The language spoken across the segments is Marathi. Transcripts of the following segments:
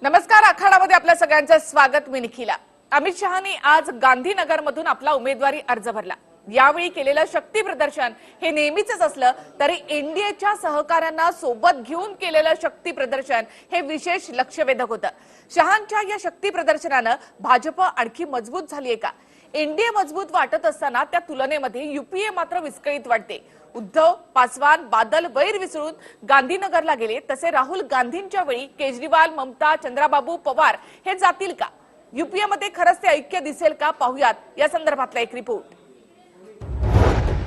नमस्कार, आखाडामध्ये आपल्या सगळ्यांचं स्वागत. मी निखिला. अमित शहानी आज गांधीनगरमधून आपला उमेदवारी अर्ज भरला. यावेळी केलेलं शक्ती प्रदर्शन हे नेहमीच असलं तरी एनडीएच्या सहकाऱ्यांना सोबत घेऊन केलेलं शक्ती प्रदर्शन हे विशेष लक्षवेधक होतं. शहांच्या या शक्ती प्रदर्शनानं भाजप आणखी मजबूत झालीये का? एनडीए मजबूत वाटत असताना त्या तुलनेमध्ये यूपीए मात्र विस्कळीत वाटते. उद्धव, पासवान, बादल वैर विसरून गांधीनगरला गेले, तसे राहुल गांधींच्या वेळी केजरीवाल, ममता, चंद्राबाबू, पवार हे जातील का? यूपीए मध्ये खरंच ते ऐक्य दिसेल का? पाहुयात या संदर्भातला एक रिपोर्ट.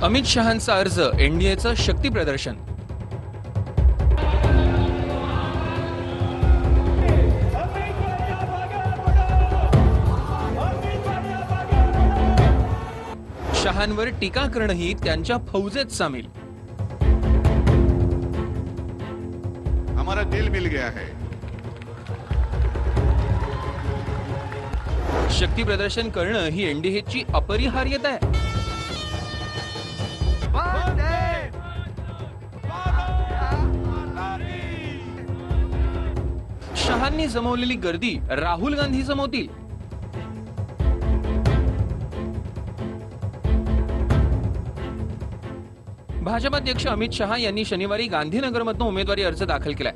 अमित शहांचा अर्ज, एनडीएचं शक्ती प्रदर्शन. शहांवर टीका करणंही त्यांच्या फौजेत सामील. हमारा दिल मिल गया है. शक्ती प्रदर्शन करणं ही एनडीएची अपरिहार्यता आहे. शहांनी जमवलेली गर्दी राहुल गांधी जमवतील. भाजपाध्यक्ष अमित शहा यांनी शनिवारी गांधीनगरमधून उमेदवारी अर्ज दाखल केलाय.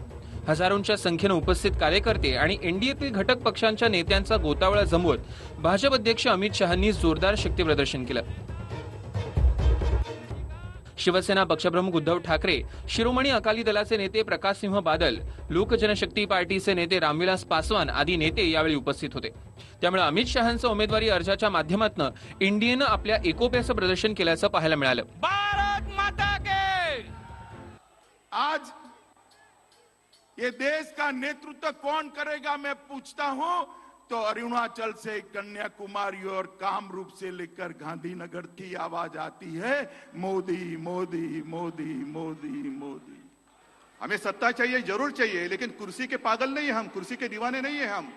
हजारोंच्या संख्येनं उपस्थित कार्यकर्ते आणि एनडीएतील घटक पक्षांच्या नेत्यांचा गोतावळा जमवत भाजप अध्यक्ष अमित शहांनी जोरदार शक्ती प्रदर्शन केलं. शिवसेना पक्षप्रमुख उद्धव ठाकरे, शिरोमणी अकाली दलाचे नेते प्रकाशसिंह बादल, लोक जनशक्ती पार्टीचे नेते रामविलास पासवान आदी नेते यावेळी उपस्थित होते. त्यामुळे अमित शहांचं उमेदवारी अर्जाच्या माध्यमातून एनडीएनं आपल्या एकोप्याचं प्रदर्शन केल्याचं पाहायला मिळालं. भारत माता के आज ये देश का नेतृत्व कौन करेगा, मैं पूछता हूं तो अरुणाचल से कन्याकुमारी और कामरूप से लेकर गांधीनगर की आवाज आती है, मोदी मोदी मोदी मोदी मोदी. हमें सत्ता चाहिए, जरूर चाहिए, लेकिन कुर्सी के पागल नहीं है हम, कुर्सी के दीवाने नहीं है हम.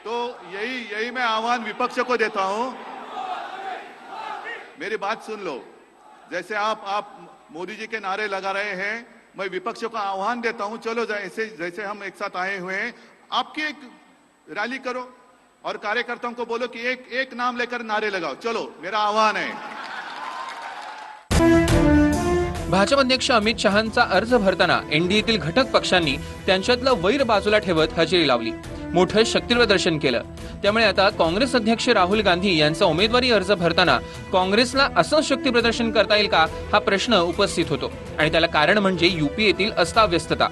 तो यही मैं आह्वान विपक्ष को देता हूं. मेरी बात सुन लो. जैसे आप मोदी जी के नारे लगा रहे हैं, मैं विपक्ष को आह्वान देता हूं, चलो जैसे हम एक साथ आए हुए हैं, आपकी एक रैली करो और कार्यकर्ताओं को बोलो कि एक नाम लेकर नारे लगाओ. चलो, मेरा आह्वान है. भाजप अध्यक्ष अमित शहांचा अर्ज भरताना एनडीएतील घटक पक्षांनी त्यांच्यातलं वैर बाजूला ठेवत हजेरी लावली, मोठं शक्ती प्रदर्शन केलं. त्यामुळे आता काँग्रेस अध्यक्ष राहुल गांधी यांचा उमेदवारी अर्ज भरताना काँग्रेसला असं शक्ती प्रदर्शन करता येईल का, हा प्रश्न उपस्थित होतो. आणि त्याला कारण म्हणजे यूपीएतील अस्ताव्यस्तता.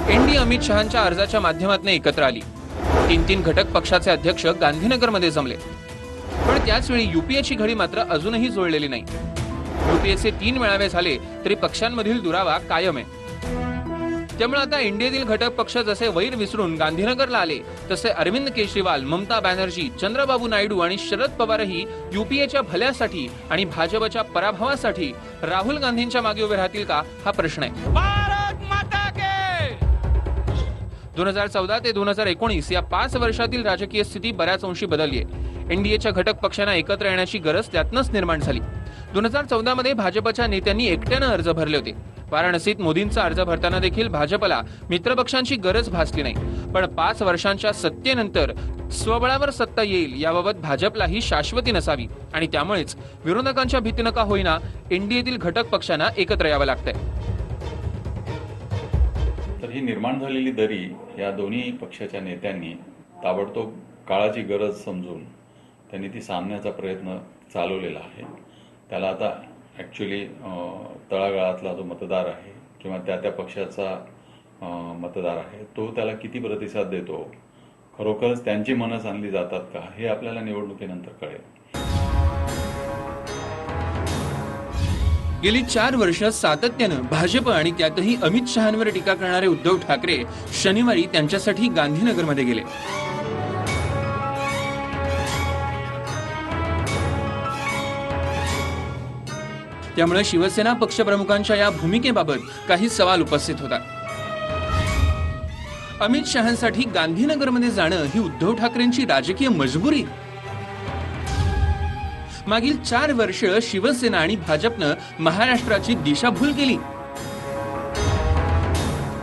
एनडीए अमित शहांच्या अर्जाच्या माध्यमातून एकत्र आली. 3 घटक पक्षाचे अध्यक्ष गांधीनगरमध्ये जमले. पण त्याचवेळी यूपीएची घडी मात्र अजूनही जुळलेली नाही. यूपीएचे 3 मेळावे झाले तरी पक्षांमधील दुरावा कायम आहे. त्यामुळे आता एनडीएतील घटक पक्ष जसे वैर विसरून गांधीनगरला आले, तसे अरविंद केजरीवाल, ममता बॅनर्जी, चंद्रबाबू नायडू आणि शरद पवारही यूपीएच्या भल्यासाठी आणि भाजपच्या पराभवासाठी राहुल गांधींच्या मागे उभे राहतील का, हा प्रश्न आहे. भारत माता के 2014 ते 2019 या 5 वर्षातील राजकीय स्थिती बऱ्याच अंशी बदलली आहे. एनडीएच्या घटक पक्षांना एकत्र येण्याची गरज त्यातनंच निर्माण झाली. 2014 मध्ये भाजपच्या नेत्यांनी एकट्यानं अर्ज भरले होते. वाराणसीत मोदींचा अर्ज भरताना देखील भाजपला मित्रपक्षांची गरज भासली नाही. पण 5 वर्षांच्या सत्तेनंतर स्वबळावर सत्ता येईल याबाबत भाजपलाही शाश्वती नसावी आणि त्यामुळेच विरोधकांच्या भीतीनं का होईना एनडीएतील घटक पक्षांना एकत्र यावं लागतंय. तर ही निर्माण झालेली दरी या दोन्ही पक्षाच्या नेत्यांनी ताबडतोब काळाची गरज समजून त्यांनी ती सांधण्याचा प्रयत्न चालवलेला आहे. त्याला आता ॲक्च्युली तळागाळातला जो मतदार आहे किंवा त्या पक्षाचा मतदार आहे तो त्याला किती प्रतिसाद देतो, खरोखरच त्यांची मनं सांधली जातात का, हे आपल्याला निवडणुकीनंतर कळेल. गेली 4 वर्ष सातत्यानं भाजप आणि त्यातही अमित शहांवर टीका करणारे उद्धव ठाकरे शनिवारी त्यांच्यासाठी गांधीनगरमध्ये गेले. त्यामुळे शिवसेना पक्षप्रमुखांच्या या भूमिकेबाबत काही सवाल उपस्थित होतात. अमित शहांसाठी गांधीनगरमध्ये जाणं ही उद्धव ठाकरेंची राजकीय मजबुरी. मागील 4 वर्ष शिवसेना आणि भाजपनं महाराष्ट्राची दिशाभूल केली.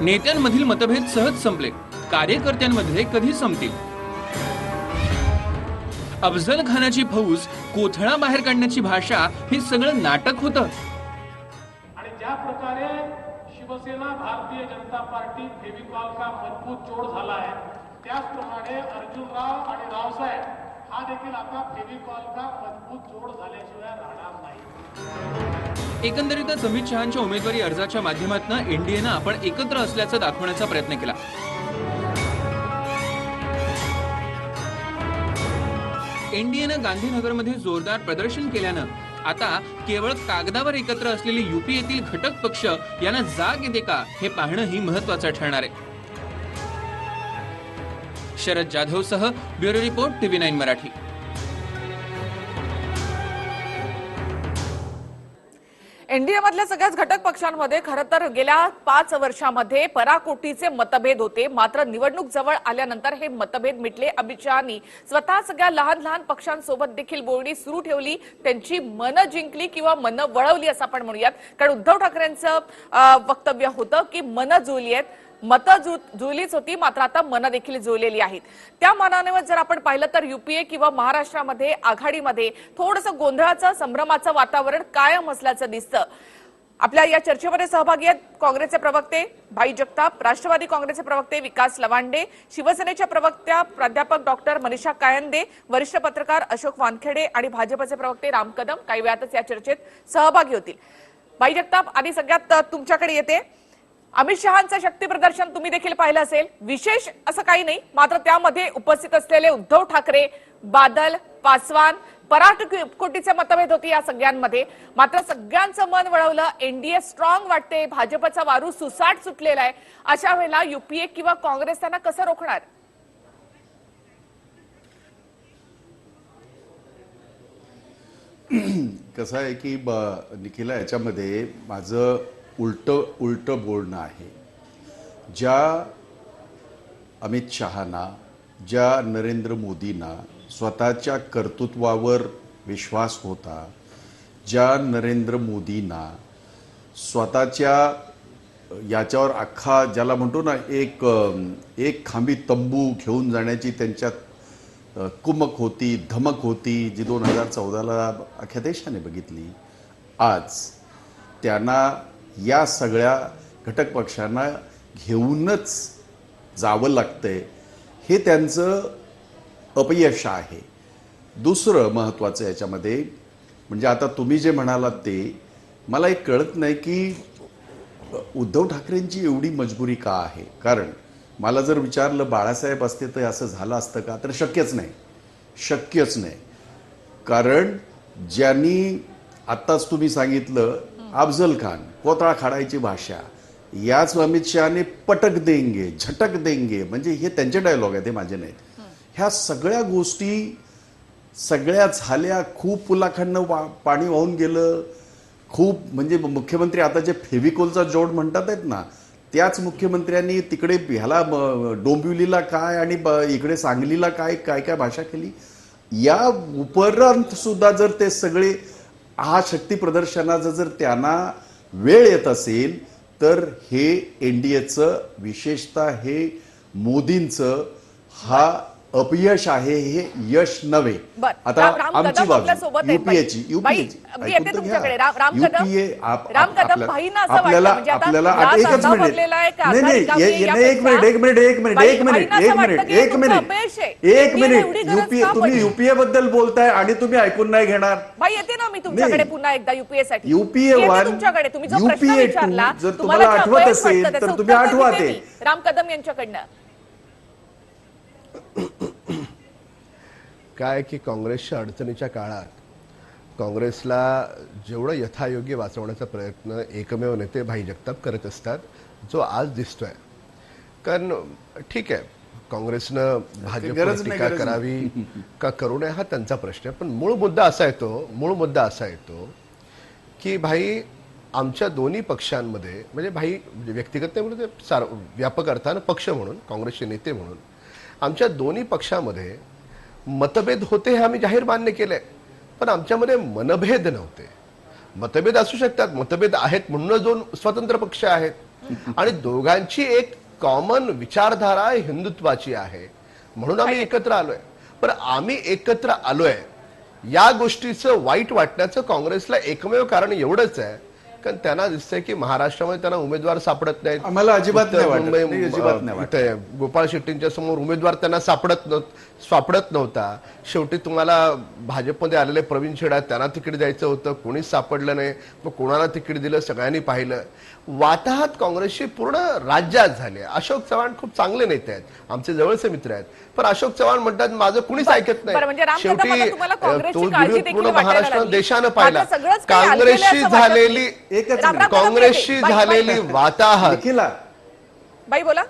नेत्यांमधील मतभेद सहज संपले, कार्यकर्त्यांमध्ये कधी संपतील? अफजल खानाची फौज कोथळा बाहेर काढण्याची भाषा हे सगळं नाटक होतं. आणि ज्या प्रकारे शिवसेना भारतीय जनता पार्टी फेविकॉल का मजबूत जोड झाला आहे, त्याचप्रमाणे अर्जुनराव आणि रावसाहेब हा देखील आता फेविकॉल का मजबूत जोड झाल्याशिवाय राहणार नाही. एकंदरीतच अमित शहांच्या उमेदवारी अर्जाच्या माध्यमातून एनडीएनं आपण एकत्र असल्याचं दाखवण्याचा प्रयत्न केला. एनडीएनं गांधीनगरमध्ये जोरदार प्रदर्शन केल्यानं आता केवळ कागदावर एकत्र असलेले युपीएतील घटक पक्ष यांना जाग येते का हे पाहणंही महत्त्वाचं ठरणार आहे. शरद जाधवसह bureau report TV9 Marathi. NDA मधल्या सगळ्याच घटक पक्षांमध्ये खरं तर गेल्या 5 वर्षांमध्ये पराकोटीचे मतभेद होते. मात्र निवडणूक जवळ आल्यानंतर हे मतभेद मिटले. अमित शहानी स्वतः सगळ्या लहान लहान पक्षांसोबत देखील बोलणी सुरू ठेवली, त्यांची मनं जिंकली किंवा मनं वळवली असं आपण म्हणूयात. कारण उद्धव ठाकरेंचं वक्तव्य होतं की मनं जुळली आहेत, मतं जुळलीच होती, मात्र आता मनं देखील जुळलेली आहेत. त्या मानाने जर आपण पाहिलं तर युपीए किंवा महाराष्ट्रामध्ये आघाडीमध्ये थोडंसं गोंधळाचं संभ्रमाचं वातावरण कायम असल्याचं दिसतं. आपल्या या चर्चेमध्ये सहभागी आहेत काँग्रेसचे प्रवक्ते भाई जगताप, राष्ट्रवादी काँग्रेसचे प्रवक्ते विकास लवांडे, शिवसेनेच्या प्रवक्त्या प्राध्यापक डॉक्टर मनीषा कायंदे, वरिष्ठ पत्रकार अशोक वानखेडे आणि भाजपचे प्रवक्ते राम कदम काही वेळातच या चर्चेत सहभागी होतील. भाई जगताप, आधी सगळ्यात तुमच्याकडे येते. अमित शहांचं शक्ती प्रदर्शन तुम्ही देखील पाहिलं असेल. विशेष असं काही नाही, मात्र त्यामध्ये उपस्थित असलेले उद्धव ठाकरे, बादल, पासवान, पराकोटीचे मतभेद होते या सगळ्यांमध्ये. मात्र सगळ्यांचं मन वळवलं. एनडीए स्ट्रॉंग वाटते, भाजपचा वारू सुसाट सुटलेला आहे. अशा वेळेला युपीए किंवा काँग्रेस त्यांना कसं रोखणार? कसं आहे की निखिला, याच्यामध्ये माझं उलट बोलणं आहे. ज्या अमित शहाना, ज्या नरेंद्र मोदींना स्वतःच्या कर्तृत्वावर विश्वास होता, ज्या नरेंद्र मोदींना स्वतःच्या याच्यावर अख्खा ज्याला म्हणतो ना एक खांबी तंबू घेऊन जाण्याची त्यांच्यात कुमक होती, धमक होती, जी 2014ला अख्ख्या देशाने बघितली. आज त्यांना या सगळ्या घटक पक्षांना घेऊनच जावं लागतंय. हे त्यांचं अपयश आहे. दुसरं महत्त्वाचं याच्यामध्ये म्हणजे आता तुम्ही जे म्हणालात ते मला एक कळत नाही की उद्धव ठाकरेंची एवढी मजबुरी का आहे. कारण मला जर विचारलं बाळासाहेब असते तर असं झालं असतं का, तर शक्यच नाही. कारण ज्यांनी आत्ताच तुम्ही सांगितलं अफजल खान, कोथळा खाडायची भाषा, याच अमित शहाने पटक देंगे, झटक देंगे, म्हणजे हे त्यांचे डायलॉग आहेत, ते माझे नाहीत. ह्या सगळ्या गोष्टी सगळ्या झाल्या. खूप पुलाखांना पाणी वाहून गेलं. खूप म्हणजे मुख्यमंत्री आता जे फेविकोलचा जोड म्हणतात आहेत ना, त्याच मुख्यमंत्र्यांनी तिकडे ह्याला डोंबिवलीला काय आणि इकडे सांगलीला काय काय काय भाषा केली. या उपरांत सुद्धा जर ते सगळे हा शक्ती प्रदर्शनाचा जर त्यांना वेळ येत असेल तर हे एनडीएचं, विशेषतः हे मोदींचं हा अपयश आहे, हे यश नव्हे. आता आमची बाजू युपीएची तुम्ही युपीए बद्दल बोलताय आणि तुम्ही ऐकून नाही घेणार. येते ना मी तुमच्याकडे पुन्हा एकदा युपीए साठी. युपीए 1, युपीए 2 जर तुम्हाला आठवत असेल तर तुम्ही आठवा ते. राम कदम यांच्याकडनं काय की काँग्रेसच्या अडचणीच्या काळात काँग्रेसला जेवढं यथायोग्य वाचवण्याचा प्रयत्न एकमेव नेते भाई जगताप करत असतात, जो आज दिसतोय. कारण ठीक आहे, काँग्रेसनं भाजपवर टीका करावी का करू नये हा त्यांचा प्रश्न आहे. पण मूळ मुद्दा असा येतो की भाई आमच्या दोन्ही पक्षांमध्ये, म्हणजे भाई व्यक्तिगत नाही म्हणून, व्यापक अर्थानं पक्ष म्हणून, काँग्रेसचे नेते म्हणून आमच्या दोन्ही पक्षामध्ये मतभेद होते हे आम्ही जाहीर मान्य केलंय. पण आमच्यामध्ये मनभेद नव्हते. मतभेद असू शकतात, मतभेद आहेत म्हणूनच दोन स्वतंत्र पक्ष आहेत. आणि दोघांची एक कॉमन विचारधारा हिंदुत्वाची आहे, म्हणून आम्ही एकत्र आलोय. पण आम्ही एकत्र आलोय या गोष्टीचं वाईट वाटण्याचं काँग्रेसला एकमेव कारण एवढंच आहे, कारण त्यांना दिसतंय की महाराष्ट्रामध्ये त्यांना उमेदवार सापडत नाहीत. आम्हाला अजिबात नाही उत्तर वाटत. मुंबई, नाही, अजिबात नाही वाटत. इथे गोपाळ शेट्टींच्या समोर उमेदवार त्यांना सापडत नव्हता. शेवटी तुम्हाला भाजपमध्ये आलेले प्रवीण छेडा, त्यांना तिकीट द्यायचं होतं, कोणीच सापडलं नाही. मग कोणाला तिकीट दिलं सगळ्यांनी पाहिलं. वाताहत काँग्रेसची पूर्ण राज्यात झाली. अशोक चव्हाण खूप चांगले नेते आहेत, आमचे जवळचे मित्र आहेत, पण अशोक चव्हाण म्हणतात माझं कुणीच ऐकत बरं, म्हणजे नाही. राम कदम, आता शेवटी तुम्हाला काँग्रेसची तो काळजी व्हिडिओ देखील पूर्ण वाटायला महाराष्ट्रानं लागली. देशानं आता पाहिला. सगळंच काही आलबेलं काँग्रेसची असं वाटत झालेली नाही. एकच राम मिनिट. कदम काँग्रेसची बाई, झालेली वाताहत बाई बोला.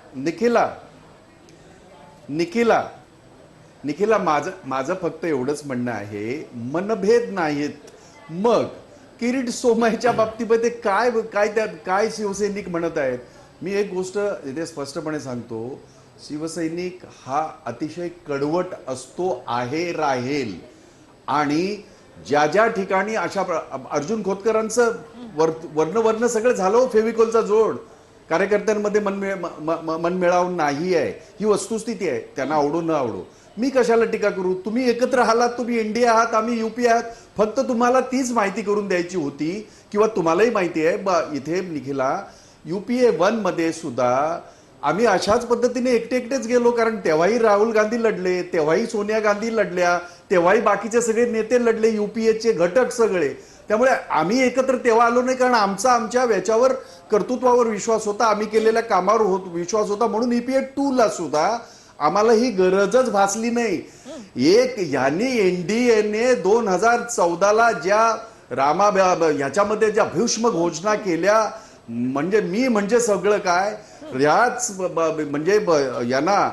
निखिला माझं फक्त एवढंच म्हणणं आहे, मनभेद नाहीत. मग किरीट सोमयच्या बाबतीमध्ये काय शिवसैनिक म्हणत आहेत. मी एक गोष्ट इथे स्पष्टपणे सांगतो, शिवसैनिक हा अतिशय कडवट असतो, आहे, राहील. आणि ज्या ठिकाणी अर्जुन खोतकरांचं वर्ण सगळं झालं फेविकोलचा जोड, कार्यकर्त्यांमध्ये मनमिळाव नाही आहे, ही वस्तुस्थिती आहे. त्यांना आवडो न आवडो, मी कशाला टीका करू. तुम्ही एकत्र आहात, तुम्ही एनडीए आहात, आम्ही युपी आहात. फक्त तुम्हाला तीच माहिती करून द्यायची होती, किंवा तुम्हालाही माहिती आहे इथे निखिला, UPA 1 मध्ये सुद्धा आम्ही अशाच पद्धतीने एकटेच गेलो. कारण तेव्हाही राहुल गांधी लढले, तेव्हाही सोनिया गांधी लढल्या, तेव्हाही बाकीचे सगळे नेते लढले, UPAचे घटक सगळे. त्यामुळे आम्ही एकत्र तेव्हा आलो नाही, कारण आमच्या याच्यावर कर्तृत्वावर विश्वास होता, आम्ही केलेल्या कामावर विश्वास होता. म्हणून EPA 2 ला सुद्धा आम्हाला ही गरजच भासली नाही. यांनी एनडीएने 2014ला ज्या ह्याच्यामध्ये ज्या भीष्म घोषणा केल्या, म्हणजे सगळं काय, याच म्हणजे यांना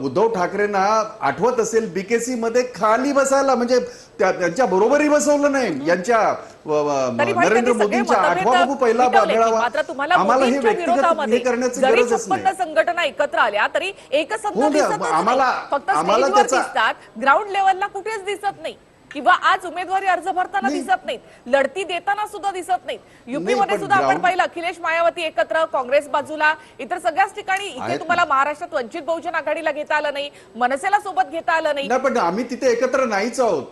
उद्धव ठाकरेंना आठवत असेल, BKC मध्ये खाली बसायला, म्हणजे त्यांच्या बरोबरही बसवलं नाही. यांच्या नरेंद्र मोदींच्या 8वा बघू पहिला मेळावा. आम्हाला हे व्यक्तिगत हे करण्याची गरजच नाही. संघटना एकत्र आल्या तरी एकसंध हो, दिसतच नाही. फक्त आम्हाला स्टेजवर त्याचा दिसतात, ग्राउंड लेवलला कुठेच दिसत नाही. किंवा आज उमेदवारी अर्ज भरताना दिसत नाहीत, लढती देताना सुद्धा दिसत नाहीत. युपी मध्ये सुद्धा आपण पाहिलं, अखिलेश मायावती एकत्र, काँग्रेस बाजूला, इतर सगळ्याच ठिकाणी. इथे तुम्हाला महाराष्ट्रात वंचित बहुजन आघाडीला घेता आलं नाही, मनसेला सोबत घेता आलं नाही. पण आम्ही तिथे एकत्र नाहीच आहोत.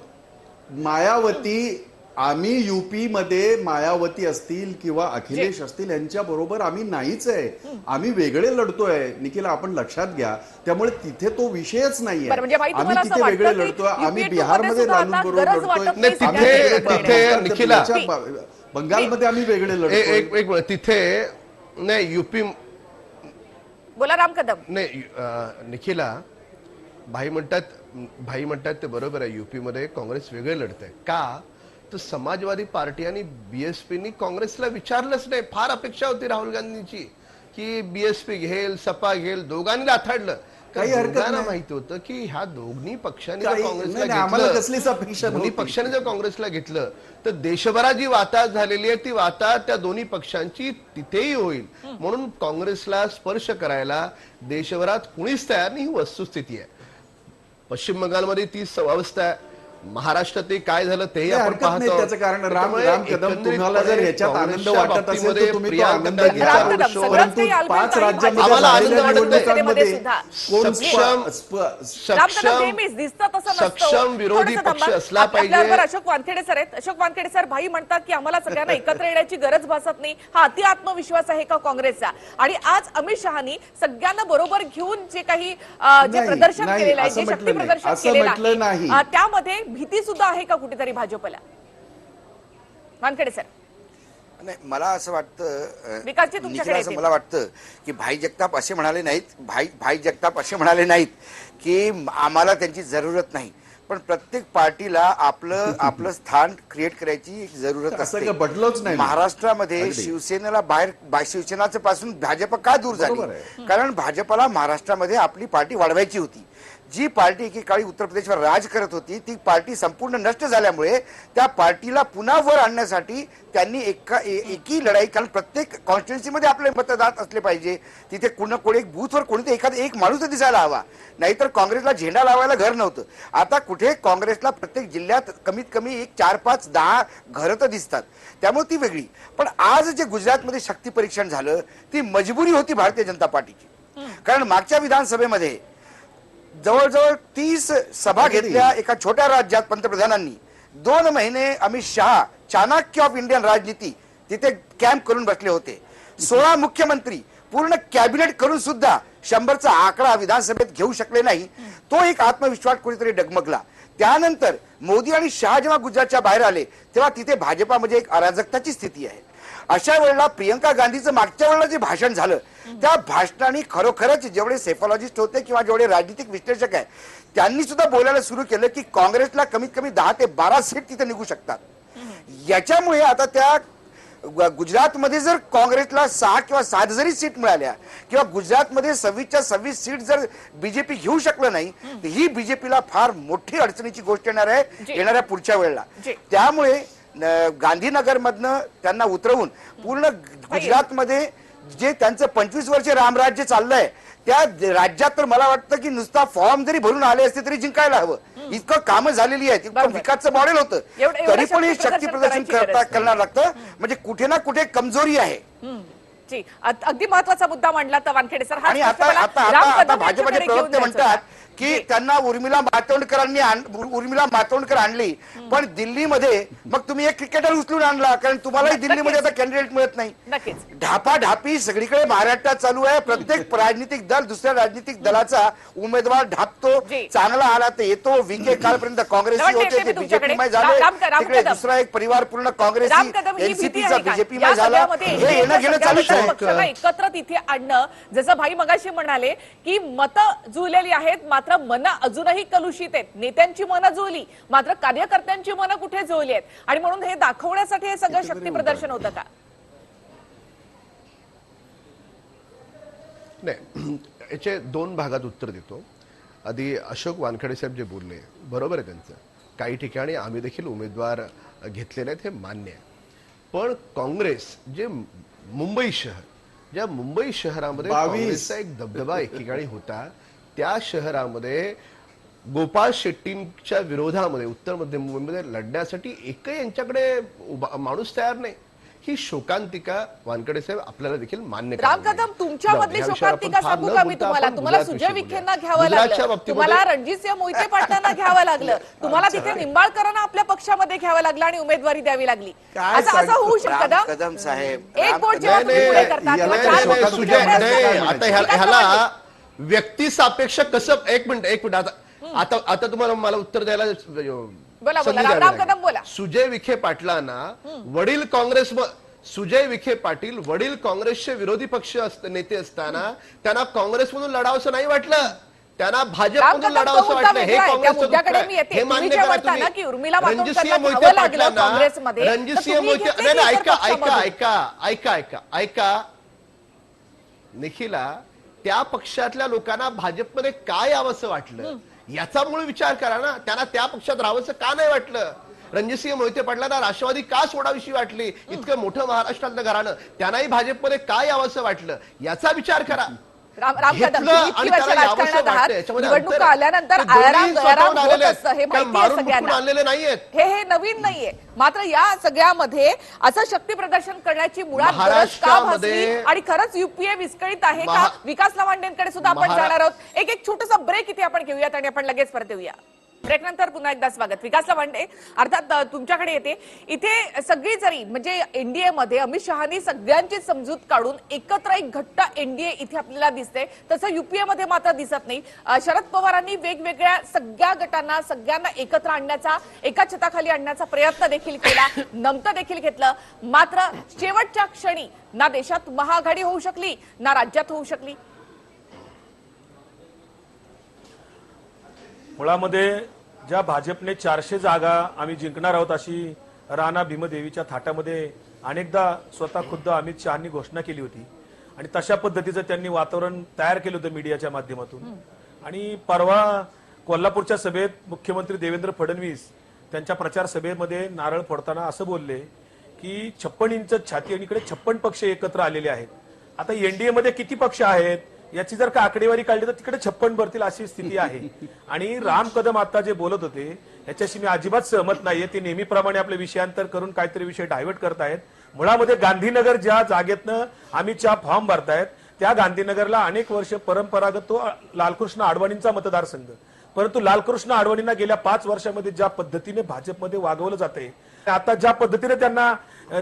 मायावती, आम्ही युपी मध्ये मायावती असतील किंवा अखिलेश असतील यांच्या बरोबर आम्ही नाहीच आहे. आम्ही वेगळे लढतोय. निखिला, आपण लक्षात घ्या. त्यामुळे तिथे तो विषयच नाहीये. आम्ही तिथे वेगळे लढतोय. आम्ही बिहारमध्ये लढतोय, निखिला बंगालमध्ये आम्ही वेगळे लढतोय. तिथे नाही युपी. बोला राम कदम. नाही निखिला, भाई म्हणतात ते बरोबर आहे. युपी मध्ये काँग्रेस वेगळे लढत आहे. का तर समाजवादी पार्टी आणि BSPनी काँग्रेसला विचारलंच नाही. फार अपेक्षा होती राहुल गांधींची की BSP घेईल, सपा घेईल, दोघांनी लाथाडलं. काही हरकत नाही. माहिती होतं की ह्या दोन्ही पक्षांनी दोन्ही पक्षाने जर काँग्रेसला घेतलं तर देशभरात जी वाताहत झालेली आहे ती वाताहत त्या दोन्ही पक्षांची तिथेही होईल. म्हणून काँग्रेसला स्पर्श करायला देशभरात कुणीच तयार नाही, ही वस्तुस्थिती आहे. पश्चिम बंगालमध्ये तीच अवस्था आहे. महाराष्ट्रात काय झालं तेही आपण पाहतो. त्याचं कारण राम कदम, तुम्हाला जर ह्याच्यात आनंद वाटत असेल तर तुम्ही तो आनंद घ्या. परंतु 5 राज्यांमध्ये सक्षम विरोधी पक्ष असला पाहिजे. अशोक वानखेडे सर आहेत. अशोक वानखेडे सर, भाई म्हणतात की आम्हाला सगळ्यांना एकत्र येण्याची गरज भासत नाही. हा अति आत्मविश्वास आहे का काँग्रेसचा? आणि आज अमित शहानी सगळ्यांना बरोबर घेऊन जे काही जे प्रदर्शन केलेलं आहे, जे शक्ती प्रदर्शन केलेलं आहे, त्यामध्ये भीती सुद्धा आहे का कुठेतरी भाजपला? वानखेडे सर. नाही, मला असं वाटतं, विकासजी तुमच्याकडे असं मला वाटतं की भाई जगताप असे म्हणाले नाहीत की आम्हाला त्यांची जरूरत नाही. पण प्रत्येक पार्टीला आपलं स्थान क्रिएट करायची जरूरत असते. बदलच नाही. महाराष्ट्रामध्ये शिवसेनाचं पासून भाजप का दूर झाली? कारण भाजपला महाराष्ट्रामध्ये आपली पार्टी वाढवायची होती. जी पार्टी एकेकाळी उत्तर प्रदेशवर राज करत होती ती पार्टी संपूर्ण नष्ट झाल्यामुळे त्या पार्टीला पुन्हा वर आणण्यासाठी त्यांनी एकी लढाई, कारण प्रत्येक कॉन्स्टिट्युन्सीमध्ये आपले मतदार असले पाहिजे, तिथे कोणी एक बूथवर कोणीतरी एखादा एक माणूस दिसायला हवा, नाहीतर काँग्रेसला झेंडा लावायला घर नव्हतं. आता कुठे काँग्रेसला प्रत्येक जिल्ह्यात कमीत कमी 1, 4, 5, 10 घरं तर दिसतात, त्यामुळे ती वेगळी. पण आज जे गुजरातमध्ये शक्ती परीक्षण झालं ती मजबुरी होती भारतीय जनता पार्टीची, कारण मागच्या विधानसभेमध्ये जवळजवळ 30 सभा घेतल्या एका छोट्या राज्यात पंतप्रधानांनी. 2 महिने अमित शहा, चाणक्य ऑफ इंडियन राजनीती, तिथे कॅम्प करून बसले होते. 16 मुख्यमंत्री, पूर्ण कॅबिनेट करून सुद्धा 100चा आकडा विधानसभेत घेऊ शकले नाही. तो एक आत्मविश्वास कुठेतरी डगमगला. त्यानंतर मोदी आणि शहा जेव्हा गुजरातच्या बाहेर आले तेव्हा तिथे भाजपामध्ये एक अराजकताची स्थिती आहे. अशा वेळेला प्रियंका गांधीचं मागच्या वेळेला जे भाषण झालं त्या भाषणाने खरोखरच जेवढे सेफॉलॉजिस्ट होते किंवा जेवढे राजनीतिक विश्लेषक आहे त्यांनी सुद्धा बोलायला सुरू केलं की काँग्रेसला कमीत कमी 10 ते 12 सीट तिथे निघू शकतात. याच्यामुळे आता त्या गुजरातमध्ये जर काँग्रेसला 6 किंवा 7 जरी सीट मिळाल्या किंवा गुजरातमध्ये 26च्या 26 सीट जर बीजेपी घेऊ शकलं नाही तर ही बीजेपीला फार मोठी अडचणीची गोष्ट येणार आहे येणाऱ्या पुढच्या वेळेला. त्यामुळे गांधीनगर मधनं त्यांना उतरवून पूर्ण गुजरातमध्ये जे त्यांचं 25 वर्ष रामराज्य चाललंय त्या राज्यात तर मला वाटतं की नुसता फॉर्म जरी भरून आले असते तरी जिंकायला हवं, इतकं कामं झालेली आहेत, इतकं विकासचं मॉडेल होतं, तरी पण हे शक्ती प्रदर्शन करणार लागतं. म्हणजे कुठे ना कुठे कमजोरी आहे. अगदी महत्वाचा मुद्दा मांडला तर वानखेडे सर. आणि आता भाजपचे प्रवक्ते म्हणतात की त्यांना उर्मिला मातोंडकर आणली, पण दिल्लीमध्ये मग तुम्ही एक क्रिकेटर उचलून आणला, कारण तुम्हालाही दिल्लीमध्ये आता कॅन्डिडेट मिळत नाही. ढापाढापी सगळीकडे महाराष्ट्रात चालू आहे. प्रत्येक राजनीतिक दल दुसऱ्या राजनीतिक दलाचा उमेदवार ढापतो, चांगला आला तर येतो. विखे कालपर्यंत काँग्रेसी होते ते बीजेपीमय झाले, तिकडे दुसरा एक परिवार पूर्ण काँग्रेसी एनसीपीचा बीजेपीमय झाला. हे येणं घेणं चालूच आहे. पक्षाला एकत्र तिथे आणणं, जसं भाई मगाशी म्हणाले की मतं जुळलेली आहेत मात्र मनं अजूनही कलुषित आहेत. नेत्यांची मनं जुळली मात्र कार्यकर्त्यांची मनं कुठे जुळली आहेत, आणि म्हणून हे दाखवण्यासाठी हे सगळं शक्ती प्रदर्शन होतं का? नाही, याचे 2 भागात उत्तर देतो. आधी अशोक वानखेडे साहेब जे बोलले बरोबर आहे त्यांचं, काही ठिकाणी आम्ही देखील उमेदवार घेतलेले आहेत हे मान्य आहे. पण काँग्रेस जे मुंबई शहर, ज्या मुंबई शहरामध्ये काँग्रेसचा एक दबदबा एकेकाळी होता, त्या शहरामध्ये गोपाळ शेट्टींच्या विरोधामध्ये उत्तर मध्य मुंबईमध्ये लढण्यासाठी एकही यांच्याकडे माणूस तयार नाही. ही शोकांतिका वानखेडे साहेब आपल्याला देखील मान्य करावी. राम कदम, तुमच्यामधली शोकांतिका सांगू का मी तुम्हाला? तुम्हाला सुजय विखेंना घ्यावं लागलं, तुम्हाला रणजितसिंह मोहिते पाटलांना घ्यावं लागलं, तुम्हाला तिथे निंबाळकरांना आपल्या पक्षामध्ये घ्यावं लागलं आणि उमेदवारी द्यावी लागली. असं होऊ शकतं कदम साहेब? एक बोट जेव्हा तुम्ही पुढे करता किंवा 4 बोट पुढे करता, आता ह्याला व्यक्ती सापेक्ष कसं, एक मिनिट आता तुम्हाला मला उत्तर द्यायला बोला राम कदम बोला. सुजय विखे पाटलांना वडील काँग्रेस, सुजय विखे पाटील वडील काँग्रेसचे विरोधी पक्ष नेते असताना त्यांना काँग्रेसमधून लढावंसं नाही वाटलं, त्यांना भाजपमधून लढावंसं वाटलं. हे काँग्रेस मान्य करा तुम्ही. रणजितसिंह मोहिते पाटलांना, रणजितसिंह मोहिते, ऐका निखिला, त्या पक्षातल्या लोकांना भाजपमध्ये काय यावंसं वाटलं याचा मूळ विचार करा ना. त्यांना त्या पक्षात राहावंसं का नाही वाटलं? रणजितसिंह मोहिते पाटलांना राष्ट्रवादी का सोडावीशी वाटली? इतकं मोठं महाराष्ट्रातलं घराणं, त्यांनाही भाजपमध्ये काय यावंसं वाटलं याचा विचार करा. निवडणूक आल्यानंतर आणलेले नाहीयेत, हे नवीन नाहीये. मात्र या सगळ्यामध्ये असं शक्ती प्रदर्शन करण्याची मुळात गरज का भासली आणि खरंच युपीए विस्कळीत आहे का? विकास लावांडेंकडे सुद्धा आपण जाणार आहोत. एक छोटासा ब्रेक इथे आपण घेऊयात आणि आपण लगेच परत येऊया. ब्रेक नंतर पुन्हा एकदा स्वागत. विकास लावांडे अर्थात तुमच्याकडे येते. इथे सगळी जरी म्हणजे एनडीए मध्ये अमित शहानी सगळ्यांची समजूत काढून एकत्र एक घट्ट एनडीए इथे आपल्याला दिसते, तसं युपीए मध्ये मात्र दिसत नाही. शरद पवारांनी वेगवेगळ्या सगळ्या गटांना सगळ्यांना एकत्र आणण्याचा, एका छताखाली आणण्याचा प्रयत्न देखील केला, नमतं देखील घेतलं. मात्र शेवटच्या क्षणी ना देशात महाआघाडी होऊ शकली ना राज्यात होऊ शकली. मुळामध्ये ज्या भाजपने 400 जागा आम्ही जिंकणार आहोत अशी राणा भीमदेवीच्या थाटामध्ये अनेकदा स्वतः खुद्द अमित शहांनी घोषणा केली होती आणि तशा पद्धतीचं त्यांनी वातावरण तयार केलं होतं मीडियाच्या माध्यमातून. आणि परवा कोल्हापूरच्या सभेत मुख्यमंत्री देवेंद्र फडणवीस त्यांच्या प्रचार सभेमध्ये नारळ फोडताना असं बोलले की 56 इंच छाती आणि इकडे 56 पक्ष एकत्र आलेले आहेत. आता एनडीए मध्ये किती पक्ष आहेत याची जर का आकडेवारी काढली तर तिकडे 56 भरतील अशी स्थिती आहे. आणि राम कदम आता जे बोलत होते याच्याशी मी अजिबात सहमत नाहीये. ते नेहमीप्रमाणे आपले विषयांतर करून काहीतरी विषय डायव्हर्ट करतायत. मुळामध्ये गांधीनगर ज्या जागेतनं अमित शहा फॉर्म भरतायत त्या गांधीनगरला अनेक वर्ष परंपरागत तो लालकृष्ण अडवाणींचा मतदारसंघ, परंतु लालकृष्ण अडवाणींना गेल्या 5 वर्षामध्ये ज्या पद्धतीने भाजपमध्ये वागवलं जातंय, आता ज्या पद्धतीने त्यांना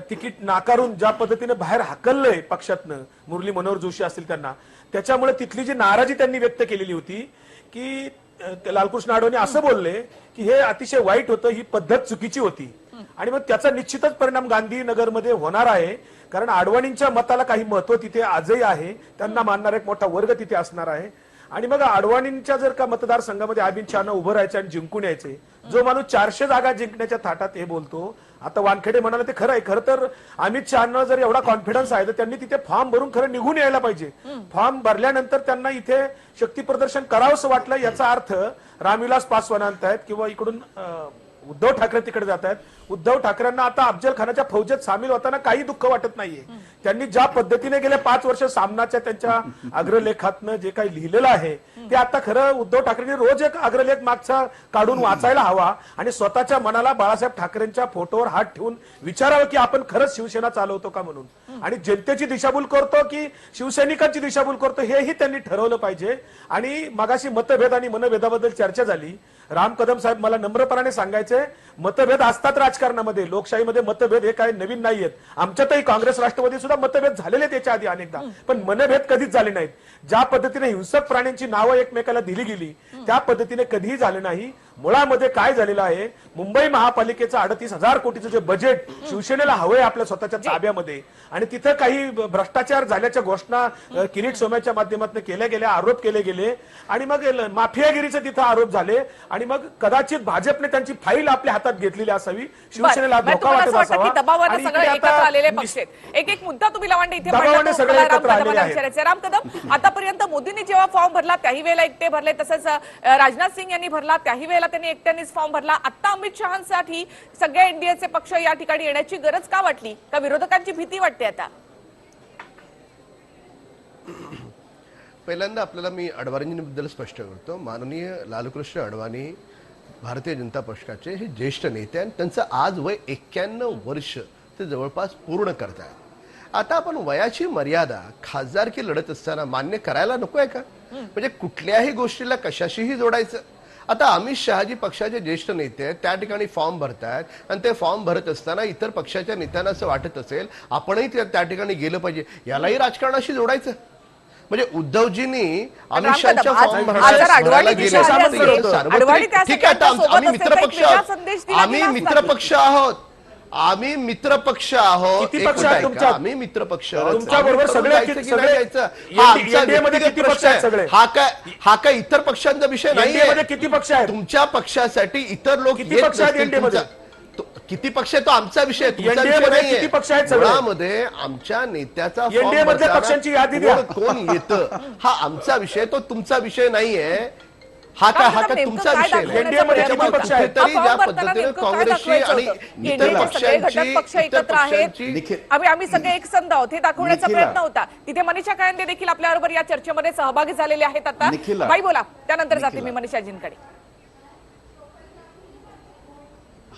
तिकीट नाकारून ज्या पद्धतीने बाहेर हाकललंय पक्षातनं, मुरली मनोहर जोशी असतील त्यांना, त्याच्यामुळे तिथली जी नाराजी त्यांनी व्यक्त केलेली होती की लालकृष्ण अडवाणी असं बोलले की हे अतिशय वाईट होतं, ही पद्धत चुकीची होती. आणि मग त्याचा निश्चितच परिणाम गांधीनगरमध्ये होणार आहे. कारण अडवाणींच्या मताला काही महत्व तिथे आजही आहे, त्यांना मानणारा एक मोठा वर्ग तिथे असणार आहे. आणि मग अडवाणींच्या जर का मतदारसंघामध्ये अमित शहानं उभं राहायचे आणि जिंकून यायचे, जो माणूस 400 जागा जिंकण्याच्या थाटात हे बोलतो, आता वानखेडे म्हणाले ते खरं आहे. खरं तर अमित शहानं जर एवढा कॉन्फिडन्स आहे तर त्यांनी तिथे फॉर्म भरून खरं निघून यायला पाहिजे. फॉर्म भरल्यानंतर त्यांना इथे शक्ती प्रदर्शन करावंसं वाटलं याचा अर्थ रामविलास पासवान आणतायत किंवा इकडून उद्धव ठाकरे तिकडे जात आहेत. उद्धव ठाकरेंना आता अफजल खानाच्या फौजेत सामील होताना काही दुःख वाटत नाहीये. त्यांनी ज्या पद्धतीने गेले 5 वर्ष सामनाच्या त्यांच्या अग्रलेखातनं जे काही लिहिलेलं आहे ते आता खरं उद्धव ठाकरेंनी रोज एक अग्रलेख मागचा काढून वाचायला हवा आणि स्वतःच्या मनाला बाळासाहेब ठाकरेंच्या फोटोवर हात ठेवून विचारावं की आपण खरंच शिवसेना चालवतो का म्हणून. आणि जनतेची दिशाभूल करतो की शिवसैनिकांची दिशाभूल करतो हेही त्यांनी ठरवलं पाहिजे. आणि मगाशी मतभेद आणि मनभेदाबद्दल चर्चा झाली. राम कदम साहेब, मला नम्रपणाने सांगायचे, मतभेद असतात राजकारणामध्ये, लोकशाहीमध्ये मतभेद हे काही नवीन नाहीयेत. आमच्यातही काँग्रेस राष्ट्रवादी सुद्धा मतभेद झालेले त्याच्या आधी अनेकदा, पण मनभेद कधीच झाले नाहीत. ज्या पद्धतीने हिंसक प्राण्यांची नावं एकमेकाला दिली गेली त्या पद्धतीने कधीही झाले नाही. मुळामध्ये काय झालेलं आहे, मुंबई महापालिकेचं 38,000 कोटीचं जे बजेट शिवसेनेला हवंय आपल्या स्वतःच्या ताब्यामध्ये, आणि तिथं काही भ्रष्टाचार झाल्याच्या घोषणा किरीट सोमय्याच्या माध्यमातून केल्या गेल्या, आरोप केले गेले, आणि मग माफियागिरीचे तिथं आरोप झाले. आणि मग कदाचित भाजपने त्यांची फाईल आपल्या हातात घेतलेली असावी, शिवसेनेला धोका वाटत असावा. दबावाने सगळे एकत्र आलेले पक्ष आहेत. एक एक मुद्दा तुम्ही लावंडे इथे दबावाने सगळे एकत्र आलेले आहेत. राम कदम, आतापर्यंत मोदींनी जेव्हा फॉर्म भरला त्याही वेळेला एकटे भरले, तसंच राजनाथ सिंह यांनी भरला त्याही वेळेला त्यांनी एकट्यानेच फॉर्म भरला. आता अमित शहांसाठी सगळ्या एनडीएचे पक्ष या ठिकाणी येण्याची गरज का वाटली, का विरोधकांची भीती वाटते आता? पहिल्यांदा आपल्याला मी अडवाणींबद्दल स्पष्ट करतो. माननीय लालकृष्ण अडवाणी भारतीय जनता पक्षाचे हे ज्येष्ठ नेते आणि त्यांचं आज वय 91 वर्ष ते जवळपास पूर्ण करतात. आता आपण वयाची मर्यादा खासदारकी लढत असताना मान्य करायला नको आहे का? म्हणजे कुठल्याही गोष्टीला कशाशीही जोडायचं. आता अमित शहाजी पक्षाचे ज्येष्ठ नेते आहेत, त्या ठिकाणी फॉर्म भरतायत आणि ते फॉर्म भरत असताना इतर पक्षाच्या नेत्यांना असं वाटत असेल आपणही त्या ठिकाणी गेलं पाहिजे, यालाही राजकारणाशी जोडायचं. म्हणजे उद्धवजींनी अमित शहाच्या फॉर्म भरायला गेले. ठीक आहे, आम्ही मित्रपक्ष आहोत, आम्ही मित्रपक्ष आहोत, आम्ही मित्रपक्ष आहोत. किती पक्ष आहेत तुमच्या? आम्ही मित्रपक्ष तुमच्या बरोबर सगळे किती पक्ष आहेत सगळे? हा काय इतर पक्षांचा विषय नाही. किती पक्ष आहेत तुमच्या पक्षासाठी इतर लोक किती पक्ष आहेत एनडीएमध्ये? किती पक्ष आहे तो आमचा विषय. किती पक्ष आहेत सगळ्यामध्ये आमच्या नेत्याचा एनडीए मध्ये पक्षांची यादी द्या. कोण येतं हा आमचा विषय, तो तुमचा विषय नाहीये. हा काय तुमचा विषय तरी ज्या पद्धतीने काँग्रेसची आणि इतर पक्ष एकत्र आहेत, आम्ही सगळे एक संध आहोत हे दाखवण्याचा प्रयत्न होता. तिथे मनीषा कायंदे देखील आपल्याबरोबर या चर्चेमध्ये सहभागी झालेले आहेत. आता बाई बोला, त्यानंतर जाते मी मनीषाजींकडे.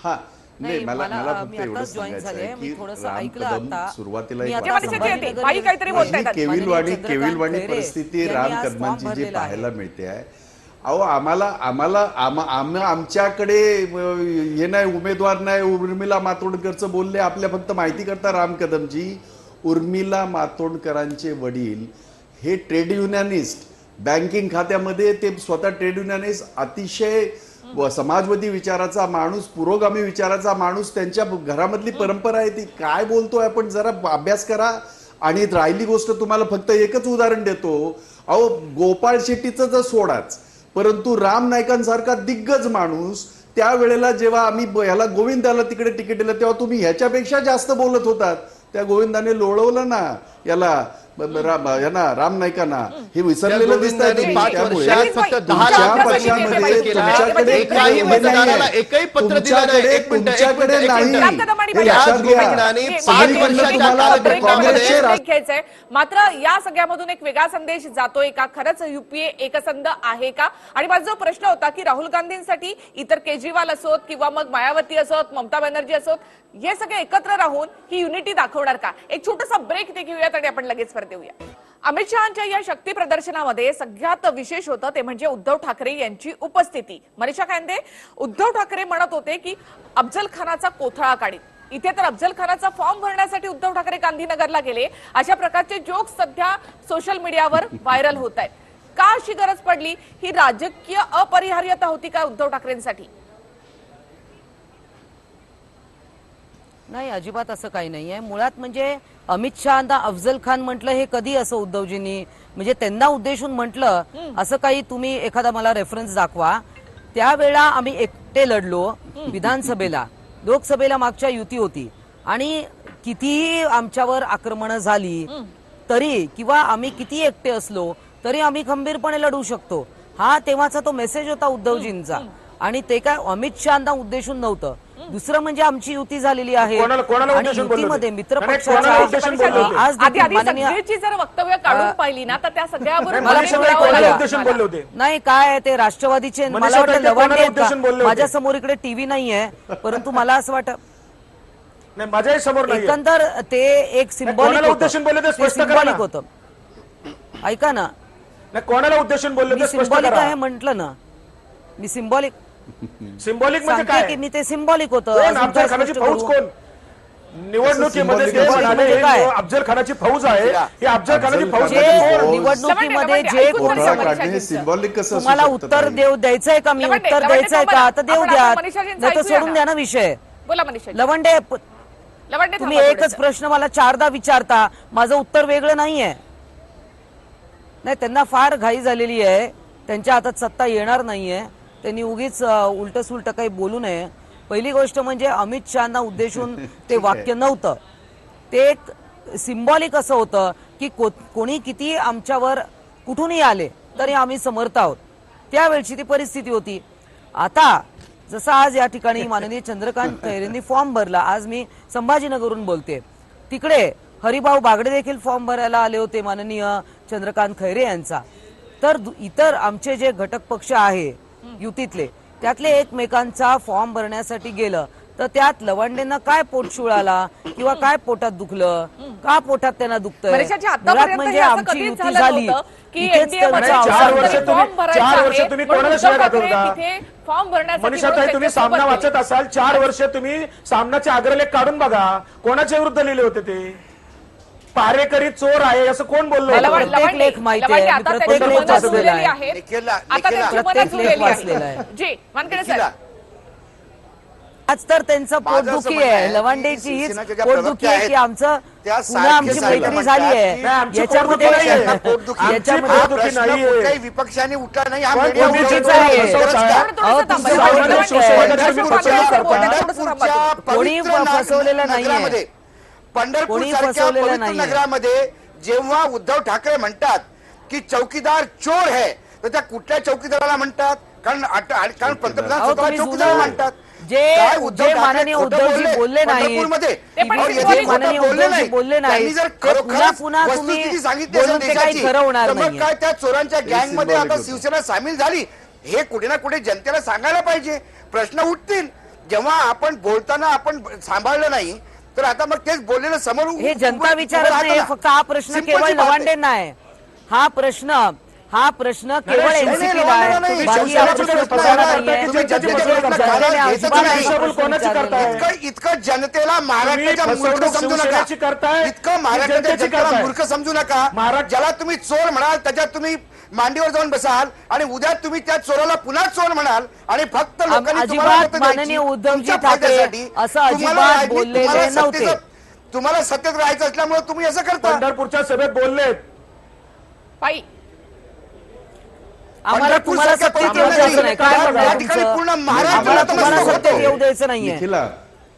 हा नाही, मला फक्त एवढंच सांगायचं आहे की राम कदम सुरुवातीला केविलवाणी परिस्थिती राम कदमांची जी पाहायला मिळते आहे. अहो आमच्याकडे हे नाही, उमेदवार नाही. उर्मिला मातोंडकरचं बोलले आपल्या फक्त माहिती करता राम कदमजी, उर्मिला मातोंडकरांचे वडील हे ट्रेड युनियनिस्ट, बँकिंग खात्यामध्ये ते स्वतः ट्रेड युनियनिस्ट, अतिशय समाजवादी विचाराचा माणूस, पुरोगामी विचाराचा माणूस. त्यांच्या घरामधली परंपरा आहे ती. काय बोलतोय आपण, जरा अभ्यास करा. आणि राहिली गोष्ट, तुम्हाला फक्त एकच उदाहरण देतो. अहो गोपाळ शेट्टीचं जर सोडाच, परंतु राम नाईकांसारखा दिग्गज माणूस त्यावेळेला जेव्हा आम्ही ह्याला गोविंदाला तिकडे तिकीट दिलं तेव्हा तुम्ही ह्याच्यापेक्षा जास्त बोलत होतात. त्या गोविंदाने लोळवलं ना याला राम नाईकांना हे विसरलेलं दिसत आहे तुम्ही. 5 त्यामुळे वर्षात फक्त 10 तुमच्या लाख पक्षामध्ये तुमच्याकडे एकाही मतदाराला एकही पत्र दिलं नाही. एक मिनिट, तुमच्याकडे नाही त्या हे लक्षात घ्या. भूमिगणाने 5 सगळीकडनं वर्षाच्या तुम्हाला काँग्रेसचे ब्रेक घ्यायचंय. मात्र या सगळ्यामधून एक वेगळा संदेश जातोय का? खरंच युपीए एकसंध आहे का? आणि माझा जो प्रश्न होता की राहुल गांधींसाठी इतर केजरीवाल असोत किंवा मग मायावती असोत, ममता बॅनर्जी असोत, हे सगळे एकत्र राहून ही युनिटी दाखवणार का? एक छोटासा ब्रेक ते घेऊयात आणि आपण लगेच परत येऊया. अमित शहांच्या या शक्ती प्रदर्शनामध्ये सगळ्यात विशेष होतं ते म्हणजे उद्धव ठाकरे यांची उपस्थिती. मनीषा कांदे, उद्धव ठाकरे म्हणत होते की अफजल खानाचा कोथळा काढी. इथे तर अफजल खानाचा फॉर्म भरण्यासाठी उद्धव ठाकरे गांधीनगरला गेले. अशा प्रकारचे जोक्स सध्या सोशल मीडियावर व्हायरल होत आहेत. का अशी गरज पडली? ही राजकीय अपरिहार्यता होती का उद्धव ठाकरेंसाठी? नाही, अजिबात असं काही नाहीये. मुळात म्हणजे अमित शहांना अफजल खान म्हटलं हे कधी असं उद्धवजींनी म्हणजे त्यांना उद्देशून म्हटलं असं काही तुम्ही एखादा मला रेफरन्स दाखवा. त्यावेळा आम्ही एकटे लढलो विधानसभेला, लोकसभेला मागच्या युती होती आणि कितीही आमच्यावर आक्रमणं झाली तरी किंवा आम्ही किती एकटे असलो तरी आम्ही खंबीरपणे लढू शकतो. हा तेव्हाचा तो मेसेज होता उद्धवजींचा आणि ते काय अमित शहांना उद्देशून नव्हतं. दुसरं म्हणजे आमची युती झालेली आहे आणि युतीमध्ये मित्र पक्षाच्या आज सगळ्याची जर वक्तव्य काढून पाहिली ना तर त्या सगळ्यावर नाही काय ते राष्ट्रवादीचे मला वाटतं लवंडे आहेत का? माझ्या समोर इकडे टीव्ही नाहीये परंतु मला असं वाटतं माझ्याही समोर एकंदर ते एक सिंबॉलिक होतं. ऐका ना, कोणाला उद्देशून बोलले सिंबॉलिक आहे म्हटलं ना, मी सिंबॉलिक म्हणजे काय की मी ते सिंबॉलिक होतं. अफजल खानाची फौज कोण? निवडणुकीमध्ये अफजल खानाची फौज आहे. ही अफजल खानाची फौज निवडणुकीमध्ये जे तुम्हाला उत्तर द्यायचंय का? मी उत्तर द्यायचंय का? आता देऊ द्या, नाही तर सोडून द्या ना विषय. लवंडे, तुम्ही एकच प्रश्न मला 4दा विचारता, माझं उत्तर वेगळं नाहीये. नाही, त्यांना फार घाई झालेली आहे, त्यांच्या हातात सत्ता येणार नाहीये. त्यांनी उगीच उलट सुलट काही बोलू नये. पहिली गोष्ट म्हणजे अमित शहांना उद्देशून ते वाक्य नव्हतं. ते एक सिंबॉलिक असं होतं की कोणी किती आमच्यावर कुठूनही आले तरी आम्ही समर्थ आहोत. त्यावेळची ती परिस्थिती होती. आता जसं आज या ठिकाणी माननीय चंद्रकांत खैरेंनी फॉर्म भरला, आज मी संभाजीनगरहून बोलते, तिकडे हरिभाऊ बागडे देखील फॉर्म भरायला आले होते माननीय चंद्रकांत खैरे यांचा. तर इतर आमचे जे घटक पक्ष आहे युतीतले त्यातले एकमेकांचा फॉर्म भरण्यासाठी गेलं तर त्यात लवंडेंना काय पोटशूळ आला किंवा काय पोटात दुखलं, का पोटात त्यांना दुखतंय? म्हणजे आमची युती झाली तुम्ही सामना वाचत असाल, 4 वर्ष तुम्ही सामनाचे अग्रलेख काढून बघा, कोणाच्या विरुद्ध लिहिले होते ते? पारेकरी चोर आहे असं कोण बोललं? प्रत्येक लेख माहिती आहे, प्रत्येक लेख वाचलेला आहे. आज तर त्यांचं पोटदुखी आहे, लवांडेची हीच पोटदुखी आहे की आमचं पुन्हा आमची मैत्री झाली आहे. याच्यामध्ये विपक्षाने उठला नाही. कोणी फसवलेलं नाहीये. पंढरपूर सारख्या पवित्र नगरामध्ये जेव्हा उद्धव ठाकरे म्हणतात की चौकीदार चोर है, तर त्या कुठल्या चौकीदाराला म्हणतात? कारण पंतप्रधान स्वतःला चौकीदार म्हणतात. जे माननीय उद्धवजी बोलले नाही, माननीय उद्धवजी बोलले नाही, पुन्हा तुम्ही बोलून ते काही खरं होणार नाही. काय त्या चोरांच्या गँग मध्ये आता शिवसेना सामील झाली हे कुठे ना कुठे जनतेला सांगायला पाहिजे. प्रश्न उठतील. जेव्हा आपण बोलताना आपण सांभाळलं नाही तर आता मग तेच बोललेलं समोर हे जनता विचारत नाही. फक्त हा प्रश्न केवळ लवांडेंना आहे. हा प्रश्न केवळ एनसीपीला आहे. बाकी हा प्रश्न कोणाला नाहीये. इतकं जनतेला महाराष्ट्राच्या मूर्ख समजू नका. इतकं महाराष्ट्राच्या जनतेला मूर्ख समजू नका. ज्याला तुम्ही चोर म्हणाल त्याच्यात तुम्ही मांडीवर जाऊन बसाल आणि उद्या तुम्ही त्या चोराला पुन्हा चोर म्हणाल आणि फक्त अजिबात माननीय उद्धवजी ठाकरे असं अजिबात बोललेले नव्हते. तुम्हाला सत्तेत राहायचं असल्यामुळे तुम्ही असं करता. पंढरपूरच्या सभेत बोलले आम्हाला तुम्हाला सत्तेत येऊ द्यायचं नाही. काय आम्हाला तुम्हाला सत्तेत येऊ द्यायचं नाहीये.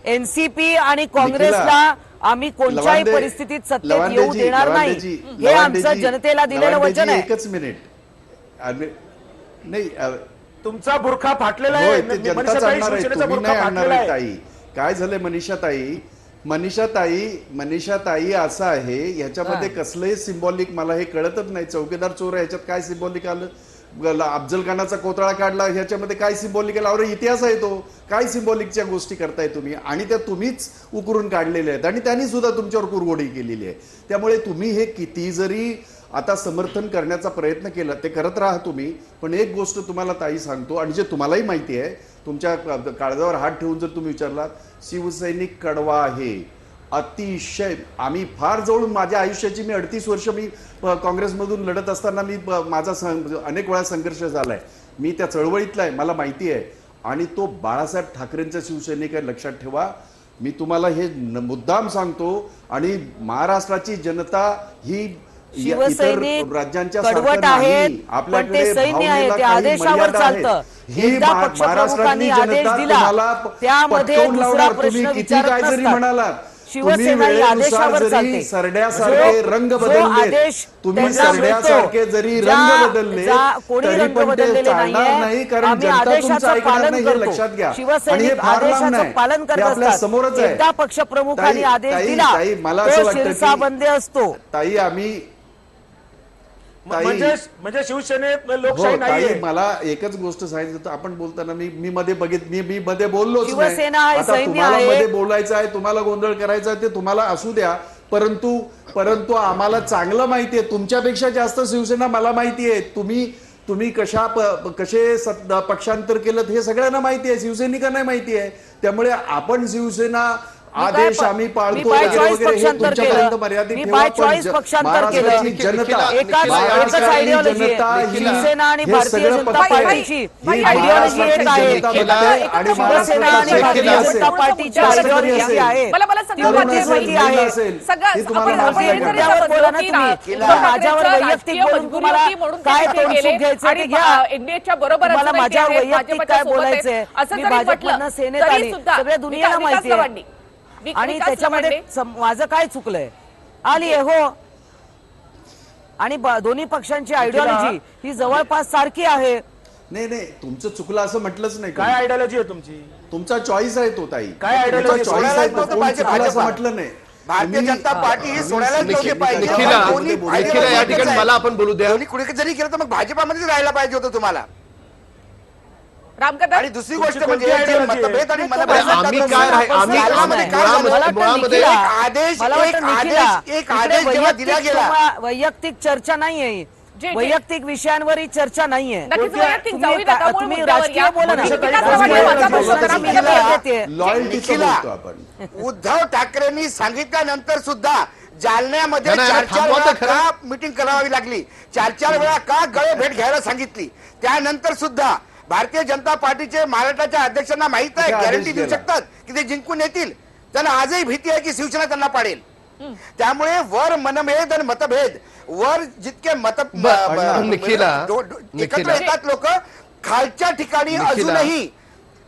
एनसीपी आणि काँग्रेसला आम्ही कोणत्याही परिस्थितीत सत्तेत येऊ देणार नाही, हे आमचं जनतेला दिलेलं वचन आहे. एकच मिनिट नाही, तुमचा बुरखा फाटलेला होय, आहे. ते जनता मनीषाताई आणणार आहे, शिवसेनेचा तुम्ही बुरखा नाही आणणार फाटलेला आहे. आहे. ताई काय झालंय, मनीषाताई असं आहे, ह्याच्यामध्ये कसलंही सिम्बॉलिक मला हे कळतच नाही. चौकीदार चोर ह्याच्यात काय सिम्बॉलिक आलं, अफजल खानाचा कोतळा काढला ह्याच्यामध्ये काय सिम्बॉलिक आलं? अरे इतिहास आहे तो, काय सिम्बॉलिकच्या गोष्टी करताय तुम्ही? आणि त्या तुम्हीच उकरून काढलेल्या आहेत आणि त्यांनी सुद्धा तुमच्यावर कुरघोडी केलेली आहे. त्यामुळे तुम्ही हे किती जरी आता समर्थन करण्याचा प्रयत्न केला, ते करत राहा तुम्ही, पण एक गोष्ट तुम्हाला ताई सांगतो, आणि जे तुम्हालाही माहिती आहे, तुमच्या काळजावर हात ठेवून जर तुम्ही विचारलात, शिवसैनिक कडवा आहे अतिशय. आम्ही फार जवळ, माझ्या आयुष्याची मी 38 वर्ष मी काँग्रेसमधून लढत असताना मी माझा अनेक वेळा संघर्ष झालाय, मी त्या चळवळीतला आहे, मला माहिती आहे. आणि तो बाळासाहेब ठाकरेंचा शिवसैनिक आहे, लक्षात ठेवा. मी तुम्हाला हे मुद्दाम सांगतो. आणि महाराष्ट्राची जनता ही शिवसैनिक राज्यांच्या कडवट आहेत, पण ते सैन्य आहे, ते आदेशावर चालतं. एकदा पक्षप्रमुखांनी आदेश दिला, त्यामध्ये दुसरा प्रश्न विचारत नसतात. शिवसेना ही आदेशावर चालते. सरड्यासारखे रंग बदलले, तुम्ही सरड्यासारखे जरी रंग बदलले तरी पण ते चालणार नाही, कारण जनता तुमचं ऐकणार नाही, हे लक्षात घ्या. शिवसैनिक आदेशाचं पालन करत असतात. समोरच आहे. एकदा पक्षप्रमुखांनी आदेश दिला, मला असं तो वाटतं शिरसाबंदी असतो. ताई आम्ही म्हणजे शिवसेनेत लोकशाही ताई, नाही. मला एकच गोष्ट सांगितलं, आपण बोलताना मी मध्ये मी मध्ये बोललोच नाही. शिवसेना हे आता सैन्य तुम्हाला आहे. मध्ये बोलायचं आहे, तुम्हाला गोंधळ करायचा आहे, ते तुम्हाला असू द्या. परंतु आम्हाला चांगलं माहिती आहे, तुमच्यापेक्षा जास्त शिवसेना मला माहिती आहे. तुम्ही कसे पक्षांतर केलं हे सगळ्यांना माहिती आहे, शिवसैनिकांना माहिती आहे. त्यामुळे आपण शिवसेना आदेश आम्ही पाळतो तुमच्यापर्यंत मर्यादित ठेवा. महाराष्ट्राची जनता, शिवसेना आणि भारतीय जनता पार्टीची आयडिओलॉजी एक आहे, शिवसेना आणि भारतीय जनता पार्टीची आयडिओलॉजी आहे, माझ्यावर वैयक्तिक बोलून तुम्हाला काय तोंडसूक घ्यायचं ते घ्या. इंडियाच्या बरोबर मला माझ्या वैयक्तिक काय बोलायचंय, मी भाजपमधनं सेनेत आली, सगळ्या दुनियेला माहिती आहे. आणि त्याच्यामध्ये माझं काय चुकलंय? आली आहे हो. आणि दोन्ही पक्षांची आयडिओलॉजी ही जवळपास सारखी आहे. नाही, तुमचं चुकलं असं म्हटलंच नाही. काय आयडिओलॉजी आहे तुमची? तुमचा चॉईस आहे तो ताई, काय आयडिओलॉजी? चॉईस आहे तो, कोण चुकलं असं म्हटलं नाही. भारतीय जनता पार्टी ही सोडायलाच नव्हती पाहिजे. निखिला, या ठिकाणी मला आपण बोलू द्या. कुणी जरी केलं तर मग भाजपामध्येच राहायला पाहिजे होतं तुम्हाला. आणि दुसरी गोष्ट म्हणजे मतभेद आणि आदेश जेव्हा दिला गेला, वैयक्तिक चर्चा नाहीये, वैयक्तिक विषयांवर ही चर्चा नाहीये. तुम्ही राजकीय बोला ना. उद्धव ठाकरेंनी सांगितल्यानंतर सुद्धा जालन्यामध्ये 4 वेळा का मीटिंग करावी लागली, 4 वेळा का गळे भेट घ्यायला सांगितली, त्यानंतर सुद्धा भारतीय जनता पार्टीचे महाराष्ट्राच्या अध्यक्षांना माहित आहे, गॅरंटी देऊ शकतात की ते जिंकून येतील. त्यांना आजही भीती आहे की शिवसेना त्यांना पाडेल. त्यामुळे वर मनभेद आणि मतभेद, वर जितके एकत्र येतात लोक, खालच्या ठिकाणी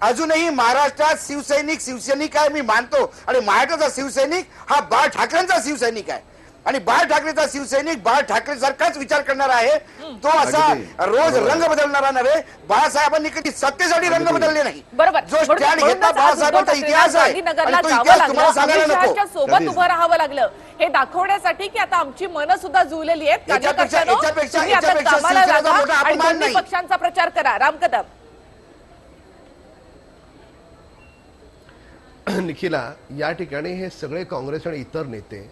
अजूनही महाराष्ट्रात शिवसैनिक आहे, मी मानतो. आणि महाराष्ट्राचा शिवसैनिक हा बाळ ठाकरेंचा शिवसैनिक आहे. आणि बाळ ठाकरेचा शिवसैनिक बाळ ठाकरे सारखाच विचार करणार आहे. तो असा रोज रंग बदलणारा नव्हे. बाळासाहेबांनी कधी सत्तेसाठी रंग बदलले नाही. जो स्टँड घेतला बाळासाहेबांचा इतिहास आहे, आणि तो इतिहास तुम्हाला सांगायला नको. सोबत उभं राहावं लागलं हे दाखवण्यासाठी की आता आमची मनं सुद्धा जुळलेली आहेत. पक्षांचा प्रचार करा. राम कदम. निखिला, या ठिकाणी हे सगळे काँग्रेस आणि इतर नेते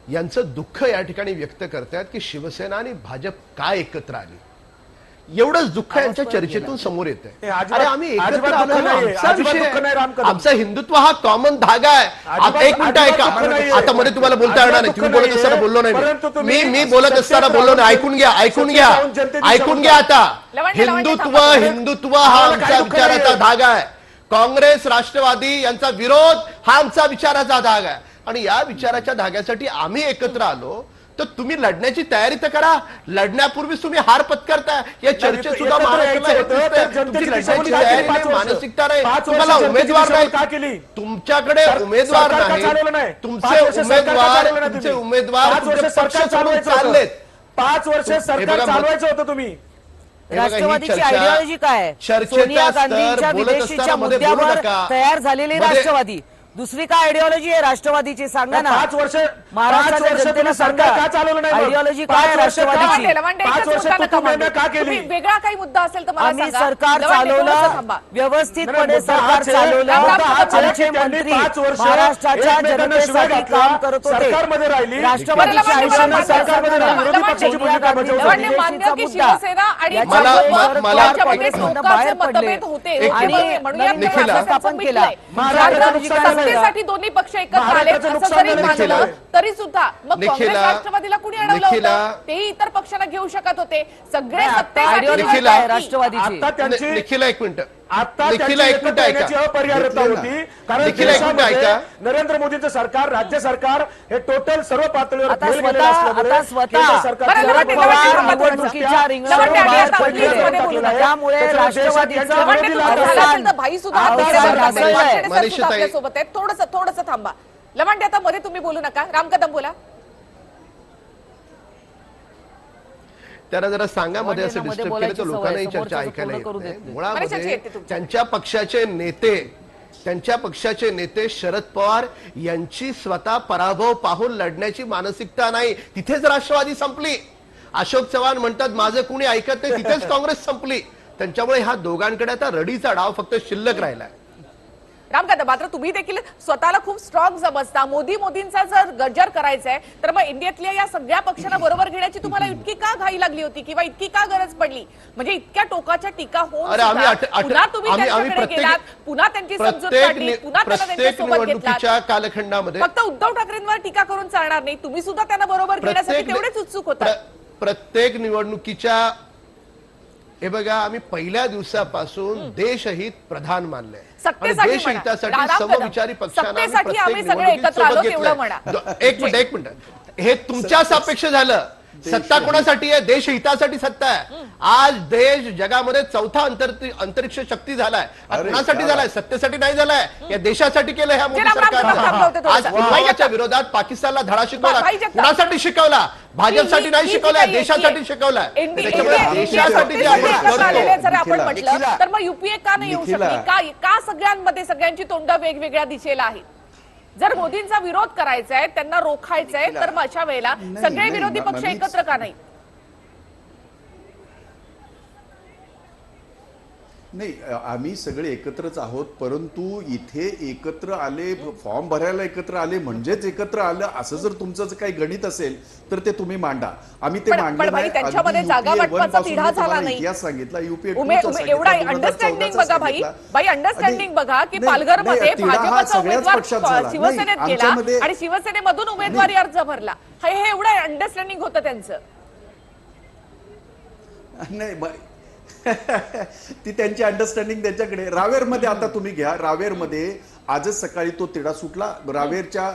यांचं दुःख या ठिकाणी व्यक्त करतात की शिवसेना आणि भाजप काय एकत्र आली. एवढंच दुःख यांच्या चर्चेतून समोर येत आहे. अरे आम्ही एकत्र आलो, आमचा हिंदुत्व हा कॉमन धागा आहे. आता एक मिनिट ऐका, आता मध्ये तुम्हाला बोलता येणार नाही, तुम्ही बोलत असताना बोललो नाही, मी बोलत असताना बोललो नाही. ऐकून घ्या आता. हिंदुत्व हा आमच्या विचाराचा धागा आहे. काँग्रेस राष्ट्रवादी यांचा विरोध हा आमचा विचाराचा धागा आहे. आणि या विचाराच्या धाग्यासाठी आम्ही एकत्र आलो तर तुम्ही लढण्याची तयारी तर करा. लढण्यापूर्वीच तुम्ही हार पत्करता या चर्चेत सुद्धा महाराष्ट्राला येत असते. तुमची लढण्याची तयारी नाही, मानसिकता नाही, तुम्हाला उमेदवार नाही, का केली तुमच्याकडे उमेदवार नाही, तुमचे उमेदवार तुमचे पक्ष सोडून चाललेत. 5 वर्ष सरकार चालवायचं होतं तुम्ही. राष्ट्रवादीची आयडिओलॉजी काय? सोनिया गांधींच्या विदेशीच्या मुद्द्यावर तयार झालेले राष्ट्रवादी. दुसरी काय आयडिओलॉजी आहे राष्ट्रवादीची? सांगा ना. 5 वर्ष महाराष्ट्राच्या जनतेला सरकार का चालवलं नाही? आयडिओलॉजी काय राष्ट्रवादीची? 5 वर्ष तुम्ही का केली? वेगळा काही मुद्दा असेल तर मला आम्ही सांगा. सरकार लवांडे, थोडंसं चालवलं, थांबा. व्यवस्थितपणे सरकार चालवलं. आमचे मंत्री महाराष्ट्राच्या जनतेसाठी काम करत होते. सरकारमध्ये राहिली, राष्ट्रवादीची आयडिओलॉजी सरकारमध्ये राहिली, विरोधी पक्षाची भूमिका बजावली. लवांडे, मान्य की शिवसेना आणि त्याच्यामध्ये टोकाचे मतभेद होते म्हणून निखिला स्थापन केला. सत्तेसाठी दोन्ही पक्ष एकत्र आले असं जरी मानलं तरी सुद्धा मग काँग्रेस राष्ट्रवादीला कुणी अडवलं होतं? तेही इतर पक्षांना घेऊ शकत होते. सगळे सत्तेसाठी राष्ट्रवादीची. निखिला एक मिनिट, आता निखिला एक मिनिट ऐका. अपरिहार्यता होती कारण निखिला एक मिनिट ऐका. नरेंद्र मोदींचं सरकार, राज्य सरकार हे टोटल सर्व पातळीवर आता फेल गेलेलं असल्यामुळे आता स्वतः केंद्र सरकारचं शरद पवार निवडणुकीच्या रिंगणात लवंडे, बाहेर आता पडलेले. प्लीज बोलू नका. त्यामुळे राष्ट्रवादीचा लवांडे, तुमचं झालं असेल तर भाई सुद्धा आपल्यासोबत आहेत. थोडंसं थांबा. लवांडे, आता मध्ये तुम्ही बोलू नका. राम कदम बोला. त्याला जरा सांगा मध्ये असं मध्ये डिस्टर्ब केलं बोलायची तर लोकांनाही सवय, चर्चा समोरच्याचं ऐकायला पूर्ण येत करू नाही. देत नाही. मनीषाची मुळामध्ये येते तुमची. त्यांच्या पक्षाचे नेते शरद पवार यांची स्वतः पराभव पाहून लढण्याची मानसिकता नाही, तिथेच राष्ट्रवादी संपली. अशोक चव्हाण म्हणतात माझं कुणी ऐकत नाही, तिथेच काँग्रेस संपली. त्यांच्यामुळे ह्या दोघांकडे आता रडीचा डाव फक्त शिल्लक राहिलाय. राम कदम, मात्र तुम्ही देखील स्वतःला खूप स्ट्रॉंग समजता. मोदींचा जर गजर करायचा आहे तर मग इंडियातल्या या सगळ्या पक्षांना बरोबर घेण्याची तुम्हाला इतकी का घाई लागली होती किंवा इतकी का गरज पडली? म्हणजे इतक्या टोकाच्या टीका होऊन पुन्हा तुम्ही त्यांच्याकडे गेलात, पुन्हा त्यांची समजूत काढली, पुन्हा त्यांना त्यांच्यासोबत निवडणुकीच्या कालखंडामध्ये फक्त उद्धव ठाकरेंवर टीका करून चालणार नाही. तुम्ही सुद्धा त्यांना बरोबर घेण्यासाठी तेवढेच उत्सुक होता. प्रत्येक निवडणुकीच्या हे बघा, आम्ही पहिल्या दिवसापासून देशहित प्रधान मानलंय. देशहितासाठी समविचारी पक्षांना एक मिनिट, हे तुमच्या सापेक्ष झालं. सत्ता कोणासाठी आहे? देशहितासाठी सत्ता आहे. आज देश जगामध्ये चौथा अंतरिक्ष शक्ती झालाय. कोणासाठी झालाय? सत्तेसाठी नाही झालाय, या देशासाठी केलं ह्या मोदी सरकारनं. आज पुलवामाच्या विरोधात पाकिस्तानला धडा शिकवला, कुणासाठी शिकवला? भाजपसाठी नाही शिकवलाय, देशासाठी शिकवलाय. त्याच्यामुळे देशासाठी जे आपण जर आपण म्हटलं तर मग युपीए का नाही येऊ शकली? का सगळ्यांमध्ये सगळ्यांची तोंड वेगवेगळ्या दिशेला आहेत? जर मोदींचा विरोध करायचा आहे, त्यांना रोखायचा आहे, तर मग अशा वेळेला सगळे विरोधी पक्ष एकत्र का नाही? नाही, आम्ही सगळे एकत्रच आहोत, परंतु इथे एकत्र आले, फॉर्म भरायला एकत्र आले म्हणजेच एकत्र आलं असं जर तुमचं काही गणित असेल तर ते तुम्ही मांडा. आम्ही ते मांडलं नाही. त्यांच्यामध्ये जागा वाटपाचा तिढा झाला नाही. इतिहास सांगितला, युपीए एवढा अंडरस्टँडिंग बघा भाई अंडरस्टँडिंग बघा की पालघरमध्ये भाजपचा उमेदवार शिवसेनेत गेला आणि शिवसेनेमधून उमेदवारी अर्ज भरला. हे एवढं अंडरस्टँडिंग होतं त्यांचं. नाही, ती त्यांची अंडरस्टँडिंग त्यांच्याकडे. रावेरमध्ये आता तुम्ही घ्या, रावेरमध्ये आजच सकाळी तो तिढा सुटला. रावेरच्या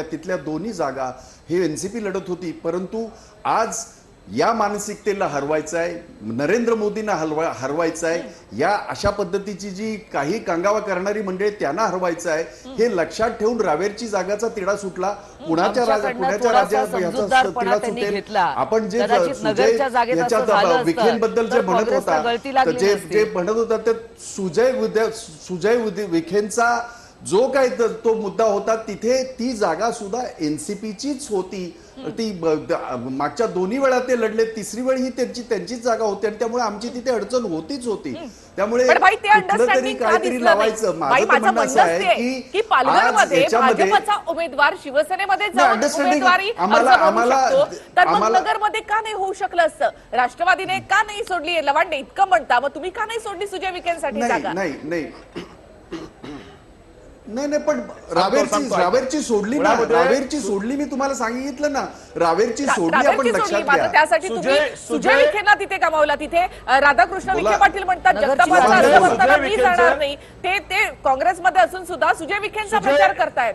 तिथल्या दोन्ही जागा हे एनसीपी लढत होती, परंतु आज या मानसिकतेला हरवायचं आहे, नरेंद्र मोदींना हरवायचं आहे, या अशा पद्धतीची जी काही कांगावा करणारी मंडळी त्यांना हरवायचं आहे. हे लक्षात ठेवून रावेरची जागाचा तिढा सुटला. पुण्याच्या राज्यात तिढा सुटेल. आपण जे विखेंबद्दल जे म्हणत होता ते सुजय विखेंचा जो काही तो मुद्दा होता, तिथे ती जागा सुद्धा एनसीपीचीच होती. ती मागच्या दोन्ही वेळा ते लढले, तिसरी वेळ ही त्यांचीच जागा होती आणि त्यामुळे आमची तिथे अडचण होतीच. त्यामुळे कुठलंतरी काहीतरी लावायचं. माझं म्हणणं असं आहे की पालघरमध्ये भाजपचा उमेदवार शिवसेनेमध्ये उमेदवारी तर मग नगरमध्ये का नाही होऊ शकलं असतं? राष्ट्रवादीने का नाही सोडली? लवांडे इतकं म्हणता, मग तुम्ही का नाही सोडली सुजय विखेंसाठी जागा? नाही, पण रावेरची सोडली ना, रावेरची सोडली. मी तुम्हाला सांगितलं ना, रावेरची सोडली. आपण लक्षात घ्या. त्यासाठी तुम्ही सुजय विखेंना तिथे गमावला. तिथे राधाकृष्ण विखे पाटील म्हणतात जगतापाचा अर्ज भरताना मी जाणार नाही. ते काँग्रेसमध्ये असून सुद्धा सुजय विखेंचा प्रचार करतायत.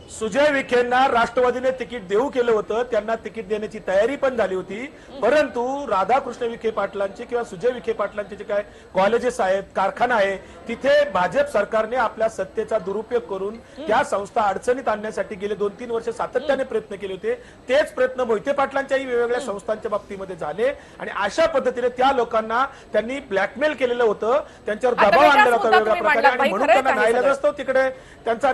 सुजय विखेंना राष्ट्रवादीने तिकीट देऊ केलं होतं, त्यांना तिकीट देण्याची तयारी पण झाली होती, परंतु राधाकृष्ण विखे पाटलांचे किंवा सुजय विखे पाटलांचे जे काय कॉलेजेस आहेत, कारखाना आहे, तिथे भाजप सरकारने आपल्या सत्तेचा दुरुपयोग करून त्या संस्था अडचणीत आणण्यासाठी गेले 2-3 वर्ष सातत्याने प्रयत्न केले होते. तेच प्रयत्न मोहिते पाटलांच्याही वेगवेगळ्या संस्थांच्या बाबतीमध्ये झाले आणि अशा पद्धतीने त्या लोकांना त्यांनी ब्लॅकमेल केलेलं होतं, त्यांच्यावर दबाव आणलेला होता वेगवेगळ्या प्रकारे आणि म्हणून त्यांना नाईलाज असतो तिकडे त्यांचा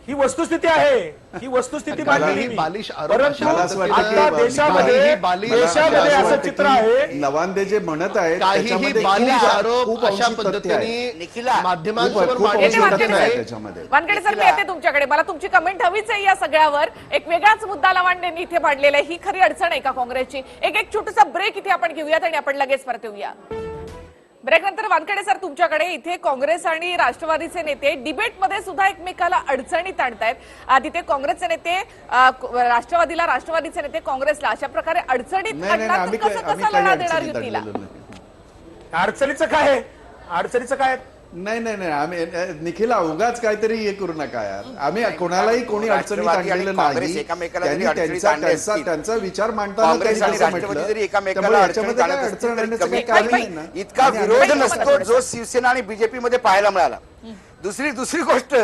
ही वस्तुस्थिती आहे, ही वस्तुस्थिती मांडली. परंतु आता देशामध्ये असं चित्र आहे. नवांदे जे म्हणत आहेत त्याच्यामध्ये खूप अशा अंशी तथ्य आहे. पद्धतीने माध्यमांसमोर त्याच्यामध्ये वानखेडे सर, मी येते तुमच्याकडे. मला तुमची कमेंट हवीच आहे या सगळ्यावर. एक वेगळाच मुद्दा लवांडेंनी इथे मांडलेला आहे. ही खरी अडचण आहे का काँग्रेसची? एक छोटासा ब्रेक इथे आपण घेऊयात आणि आपण लगेच परत येऊया. ब्रेक नंतर वानखेडे सर तुमच्याकडे. इथे काँग्रेस आणि राष्ट्रवादीचे नेते डिबेटमध्ये सुद्धा एकमेकाला अडचणीत आणतायत. तिथे काँग्रेसचे नेते राष्ट्रवादीला, राष्ट्रवादीचे नेते काँग्रेसला अशा प्रकारे अडचणीत आणतात. कसं लढा देणार युतीला? अडचणीचं काय? अडचणीचं काय नाही आम्ही निखिला उगाच काहीतरी हे करू नका यार. आम्ही कोणालाही कोणी अडचणीत आणलेलं नाही. त्यांचा विचार मांडताना इतका विरोध नसतो जो शिवसेना आणि बीजेपी मध्ये पाहायला मिळाला. दुसरी गोष्ट,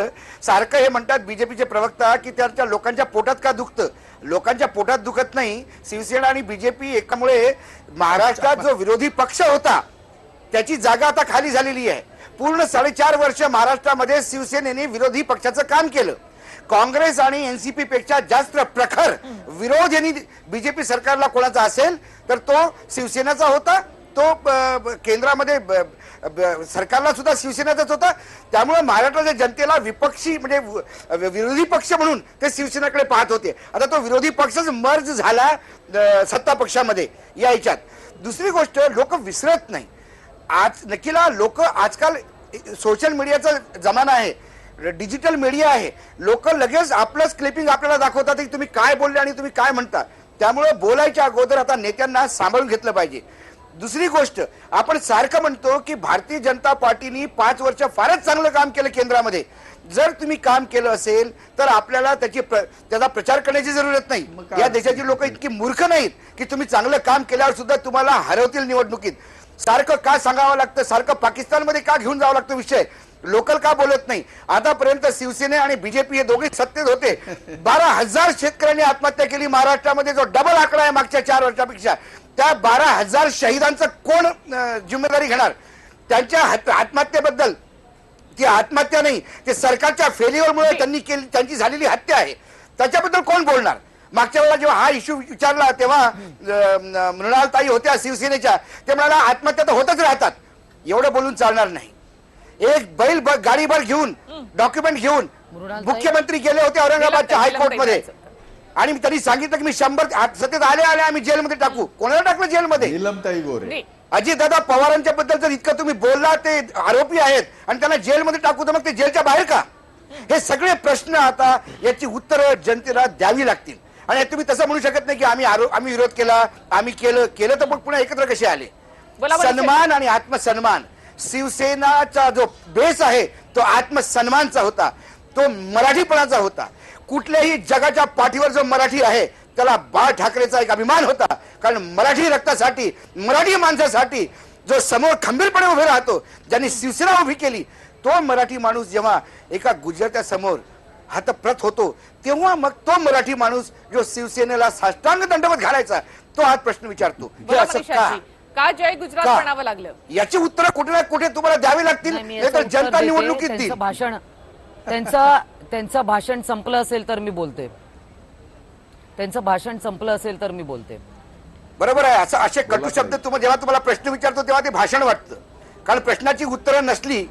सारखं हे म्हणतात बीजेपीचे प्रवक्ता की त्यांच्या लोकांच्या पोटात का दुखतं. लोकांच्या पोटात दुखत नाही. शिवसेना आणि बीजेपी एकामुळे महाराष्ट्रात जो विरोधी पक्ष होता त्याची जागा आता खाली झालेली आहे. पूर्ण 4.5 वर्ष महाराष्ट्रामध्ये शिवसेनेने विरोधी पक्षाचं काम केलं. काँग्रेस आणि एनसीपी पेक्षा जास्त प्रखर विरोध यांनी बीजेपी सरकारला कोणाचा असेल तर तो शिवसेनेचा होता. तो केंद्रामध्ये सरकारला सुद्धा शिवसेनेचाच होता. त्यामुळे महाराष्ट्राच्या जनतेला विपक्षी म्हणजे विरोधी पक्ष म्हणून ते शिवसेनेकडे पाहत होते. आता तो विरोधी पक्षच मर्ज झाला सत्ता पक्षामध्ये या ह्याच्यात. दुसरी गोष्ट, लोक विसरत नाही. आज नक्कीला लोक आजकाल सोशल मीडियाचा जमाना आहे, डिजिटल मीडिया आहे. लोक लगेच आपलंच क्लिपिंग आपल्याला दाखवतात की तुम्ही काय बोलले आणि तुम्ही काय म्हणता. त्यामुळे बोलायच्या अगोदर आता नेत्यांना सांभाळून घेतलं पाहिजे. दुसरी गोष्ट, आपण सारखं म्हणतो की भारतीय जनता पार्टीने 5 वर्ष फारच चांगलं काम केलं केंद्रामध्ये. जर तुम्ही काम केलं असेल तर आपल्याला त्याचा प्रचार करण्याची जरूरत नाही. या देशाची लोक इतकी मूर्ख नाहीत की तुम्ही चांगलं काम केल्यावर सुद्धा तुम्हाला हरवतील निवडणुकीत. सारखं का सांगावं लागतं, सारखं पाकिस्तानमध्ये का घेऊन जावं लागतं विषय, लोकल का बोलत नाही. आतापर्यंत शिवसेना आणि बीजेपी हे दोघे सत्तेत होते. 12,000 शेतकऱ्यांनी आत्महत्या केली महाराष्ट्रामध्ये, जो डबल आकडा आहे मागच्या 4 वर्षापेक्षा. त्या 12,000 शहीदांचं कोण जिम्मेदारी घेणार? त्यांच्या आत्महत्येबद्दल, ती आत्महत्या नाही, ते सरकारच्या फेल्युअरमुळे त्यांची झालेली हत्या आहे. त्याच्याबद्दल कोण बोलणार? मागच्या वेळेला जेव्हा हा इश्यू विचारला तेव्हा मृणालताई होत्या शिवसेनेच्या, ते म्हणाला आत्महत्या तर होतच राहतात. एवढं बोलून चालणार नाही. एक बैल गाडीभर घेऊन, डॉक्युमेंट घेऊन मुख्यमंत्री गेले होते औरंगाबादच्या हायकोर्टमध्ये आणि त्यांनी सांगितलं की मी 100 सत्तेत आले आम्ही जेलमध्ये टाकू. कोणाला टाकलं जेलमध्ये? नीलमताई गोरे. अजितदादा पवारांच्या बद्दल जर इतकं तुम्ही बोलला, ते आरोपी आहेत आणि त्यांना जेलमध्ये टाकू, तर मग ते जेलच्या बाहेर का? हे सगळे प्रश्न आता याची उत्तरं जनतेला द्यावी लागतील. आणि तुम्ही तसं म्हणू शकत नाही की आम्ही विरोध केला, आम्ही केलं तर मग पुन्हा एकत्र कसे आले? सन्मान आणि आत्मसन्मान. शिवसेनाचा जो बेस आहे तो आत्मसन्मानचा होता, तो मराठीपणाचा होता. कुठल्याही जगाच्या पाठीवर जो मराठी आहे त्याला बाळ ठाकरेचा एक अभिमान होता. कारण मराठी रक्तासाठी, मराठी माणसासाठी जो समोर खंबीरपणे उभे राहतो, ज्यांनी शिवसेना उभी केली, तो मराठी माणूस जेव्हा एका गुजरात्या समोर हातप्रत होतो, तेव्हा मग तो मराठी माणूस जो शिवसेनेला साष्टांग दंडवत घालायचा, तो आज प्रश्न विचारतो हे असं का जय गुजरात म्हणावं लागलं? याची उत्तरं कुठे ना कुठे तुम्हाला द्यावी लागतील, नाहीतर जनता निवडणुकीत देईल. त्यांचं भाषण संपलं असेल तर मी बोलते. त्यांचं भाषण संपलं असेल तर मी बोलते. बरोबर आहे. असं असे कटू शब्द जेव्हा तुम्हाला प्रश्न विचारतो तेव्हा ते भाषण वाटतं. कारण प्रश्नाची उत्तरं नसली,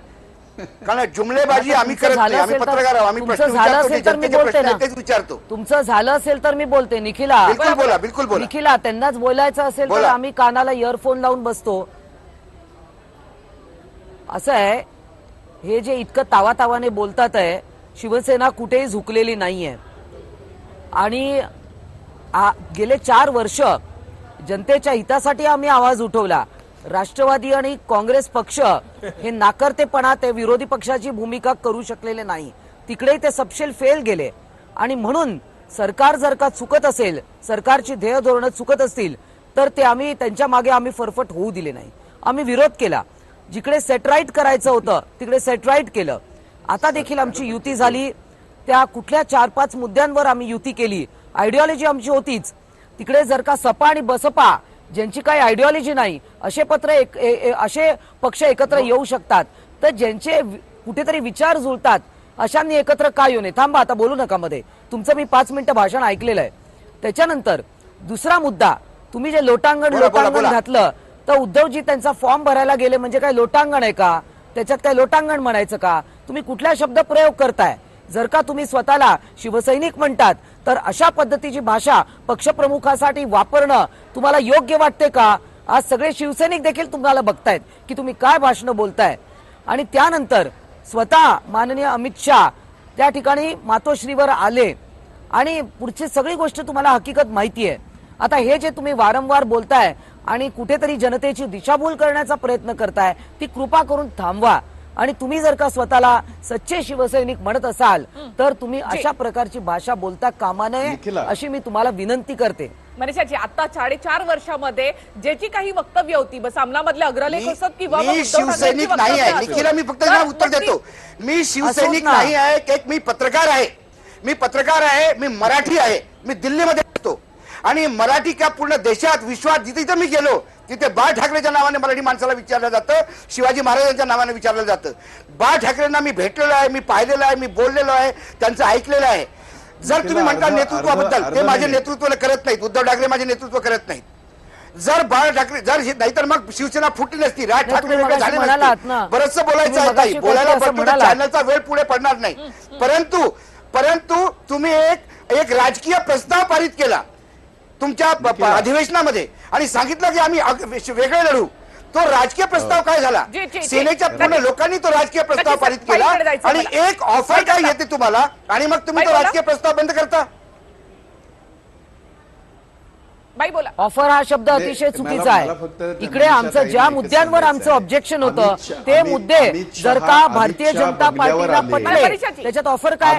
कारण जुमलेबाजी आम्ही करत नाही, आम्ही पत्रकार आहोत, आम्ही प्रश्न विचारतो. तुमचं झालं असेल तर मी बोलते. निखिला, बिलकुल बोला, बिलकुल बोला. निखिला, त्यांनाच बोलायचं असेल तर आम्ही कानाला इयरफोन लावून बसतो. असं आहे, हे जे इतकं तावातावाने बोलतात आहे, शिवसेना कुठेही झुकलेली नाहीये. आणि गेले 4 वर्ष जनतेच्या हितासाठी आम्ही आवाज उठवला. राष्ट्रवादी आणि काँग्रेस पक्ष हे नाकर्तेपणा, ते विरोधी पक्षाची भूमिका करू शकलेले नाही. तिकडे ते सपशेल फेल गेले. आणि म्हणून सरकार जर का चुकत असेल, सरकारची ध्येय धोरणं चुकत असतील, तर ते आम्ही त्यांच्या मागे आम्ही फरफट होऊ दिले नाही. आम्ही विरोध केला. जिकडे सेटराईट करायचं होतं तिकडे सेटराईट केलं. आता देखील आमची युती झाली. त्या कुठल्या 4-5 मुद्द्यांवर आम्ही युती केली. आयडिओलॉजी आमची होतीच. तिकडे जर का सपा आणि बसपा ज्यांची काही आयडिओलॉजी नाही असे असे पक्ष एकत्र येऊ शकतात, तर ज्यांचे कुठेतरी विचार जुळतात अशांनी एकत्र का येऊ नये. थांबा, आता बोलू नका मध्ये. तुमचं मी 5 मिनिटं भाषण ऐकलेलं आहे. त्याच्यानंतर दुसरा मुद्दा, तुम्ही जे लोटांगण घातलं, तर उद्धवजी त्यांचा फॉर्म भरायला गेले म्हणजे काय लोटांगण आहे का? त्याच्यात काय लोटांगण म्हणायचं का? तुम्ही कुठला शब्द प्रयोग करताय? जर का तुम्ही स्वतःला शिवसैनिक म्हणतात तर अशा पद्धतीची भाषा पक्षप्रमुखासाठी वापरणं तुम्हाला योग्य वाटते का? आज सगळे शिवसैनिक देखील तुम्हाला बघतायत की तुम्ही काय भाषणं बोलताय. आणि त्यानंतर स्वतः माननीय अमित शाह त्या ठिकाणी मातोश्रीवर आले आणि पुढची सगळी गोष्ट तुम्हाला हकीकत माहिती आहे. आता हे जे तुम्ही वारंवार बोलताय आणि कुठेतरी जनतेची दिशाभूल करण्याचा प्रयत्न करताय, ती कृपा करून थांबवा. आणि तुम्ही जर का स्वतःला सच्चे शिवसैनिक म्हणत असाल तर तुम्ही अशा प्रकारची भाषा बोलता कामा नये अशी मी तुम्हाला विनंती करते. मनीषाजी, आता 4.5 वर्षामध्ये ज्याची काही वक्तव्य होती, बस सामनामधले अग्रलेख असत किंवा मी शिवसैनिक नाही आहे. निखिला, मी फक्त उत्तर देतो. मी शिवसैनिक नाही आहे. एक मी पत्रकार आहे. मी मराठी आहे. मी दिल्लीमध्ये असतो आणि मराठी का पूर्ण देशात विश्वात जिथे मी गेलो तिथे बाळ ठाकरेच्या नावाने मराठी माणसाला विचारलं जातं, शिवाजी महाराजांच्या नावाने विचारलं जातं. बाळ ठाकरेंना मी भेटलेलो आहे, मी पाहिलेलं आहे, मी बोललेलो आहे, त्यांचं ऐकलेलं आहे. जर तुम्ही म्हणता नेतृत्वाबद्दल, ते माझे नेतृत्व करत नाहीत. उद्धव ठाकरे माझे नेतृत्व करत नाहीत. जर बाळ ठाकरे नाहीतर मग शिवसेना फुटली नसती, राज ठाकरे बरंचसं बोलायचं आहे ताई, बोलायला चॅनलचा वेळ पुढे पडणार नाही. परंतु तुम्ही एक राजकीय प्रस्ताव पारित केला तुमच्या अधिवेशनामध्ये आणि सांगितलं की आम्ही वेगळे लढू. तो राजकीय प्रस्ताव काय झाला? सेनेच्या पूर्ण लोकांनी तो राजकीय प्रस्ताव पारित केला आणि एक ऑफर काय येते तुम्हाला आणि मग तुम्ही तो राजकीय प्रस्ताव बंद करता. ऑफर हा शब्द अतिशय चुकीचा आहे. इकडे आमचं ज्या मुद्द्यांवर आमचं ऑब्जेक्शन होतं ते मुद्दे जर का भारतीय जनता पार्टीला पटले त्याच्यात ऑफर काय?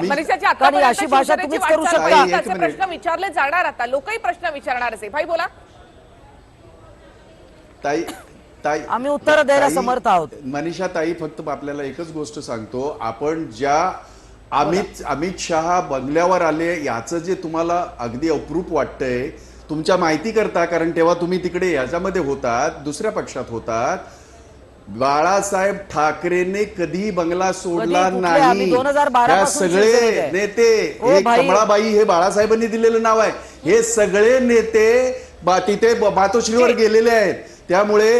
आणि अशी भाषा तुम्हीच करू शकता. प्रश्न विचारले जाणार, आता लोकही प्रश्न विचारणार असे. भाई बोला. आम्ही उत्तर द्यायला समर्थ आहोत. मनीषा ताई, फक्त आपल्याला एकच गोष्ट सांगतो, आपण ज्या अमित शहा बंगल्यावर आले याचं जे तुम्हाला अगदी अप्रूप वाटतंय तुमच्या माहिती करता, कारण तेव्हा तुम्ही तिकडे याच्यामध्ये होतात, दुसऱ्या पक्षात होतात. बाळासाहेब ठाकरेंनी कधी बंगला सोडला नाही. त्या सगळे नेते, कमळाबाई हे बाळासाहेबांनी दिलेलं नाव आहे, हे सगळे नेते तिथे मातोश्रीवर गेलेले आहेत. त्यामुळे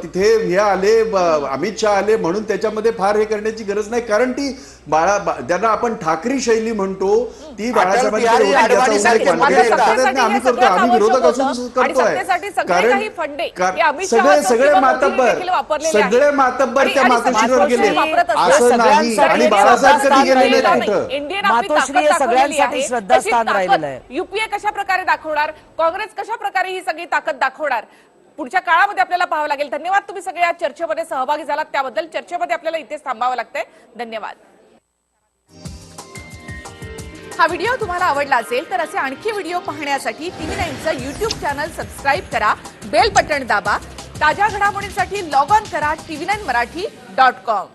तिथे हे आले, अमित शहा आले म्हणून त्याच्यामध्ये फार हे करण्याची गरज नाही. कारण ती ज्यांना आपण ठाकरी शैली म्हणतो ती बाळासाहेबांनी आम्ही करतो, आम्ही विरोधक असून करतोय. कारण सगळे मातब्बर त्या मातोश्रीवर गेले असं नाही. आणि बाळासाहेब कधी गेले नाही. मातोश्री सगळ्यांसाठी श्रद्धास्थान राहिलेलं आहे. युपीए कशा प्रकारे दाखवणार, काँग्रेस कशा प्रकारे ही सगळी ताकद दाखवणार, पुढच्या काळामध्ये आपल्याला पाहावं लागेल. धन्यवाद, तुम्ही सगळे या चर्चेमध्ये सहभागी झालात त्याबद्दल. चर्चेमध्ये आपल्याला इथेच थांबावं लागतंय. धन्यवाद. हा व्हिडिओ तुम्हाला आवडला असेल तर असे आणखी व्हिडिओ पाहण्यासाठी TV9चं YouTube चॅनल सबस्क्राईब करा, बेल बटन दाबा. ताज्या घडामोडींसाठी लॉग ऑन करा TV9marathi.com.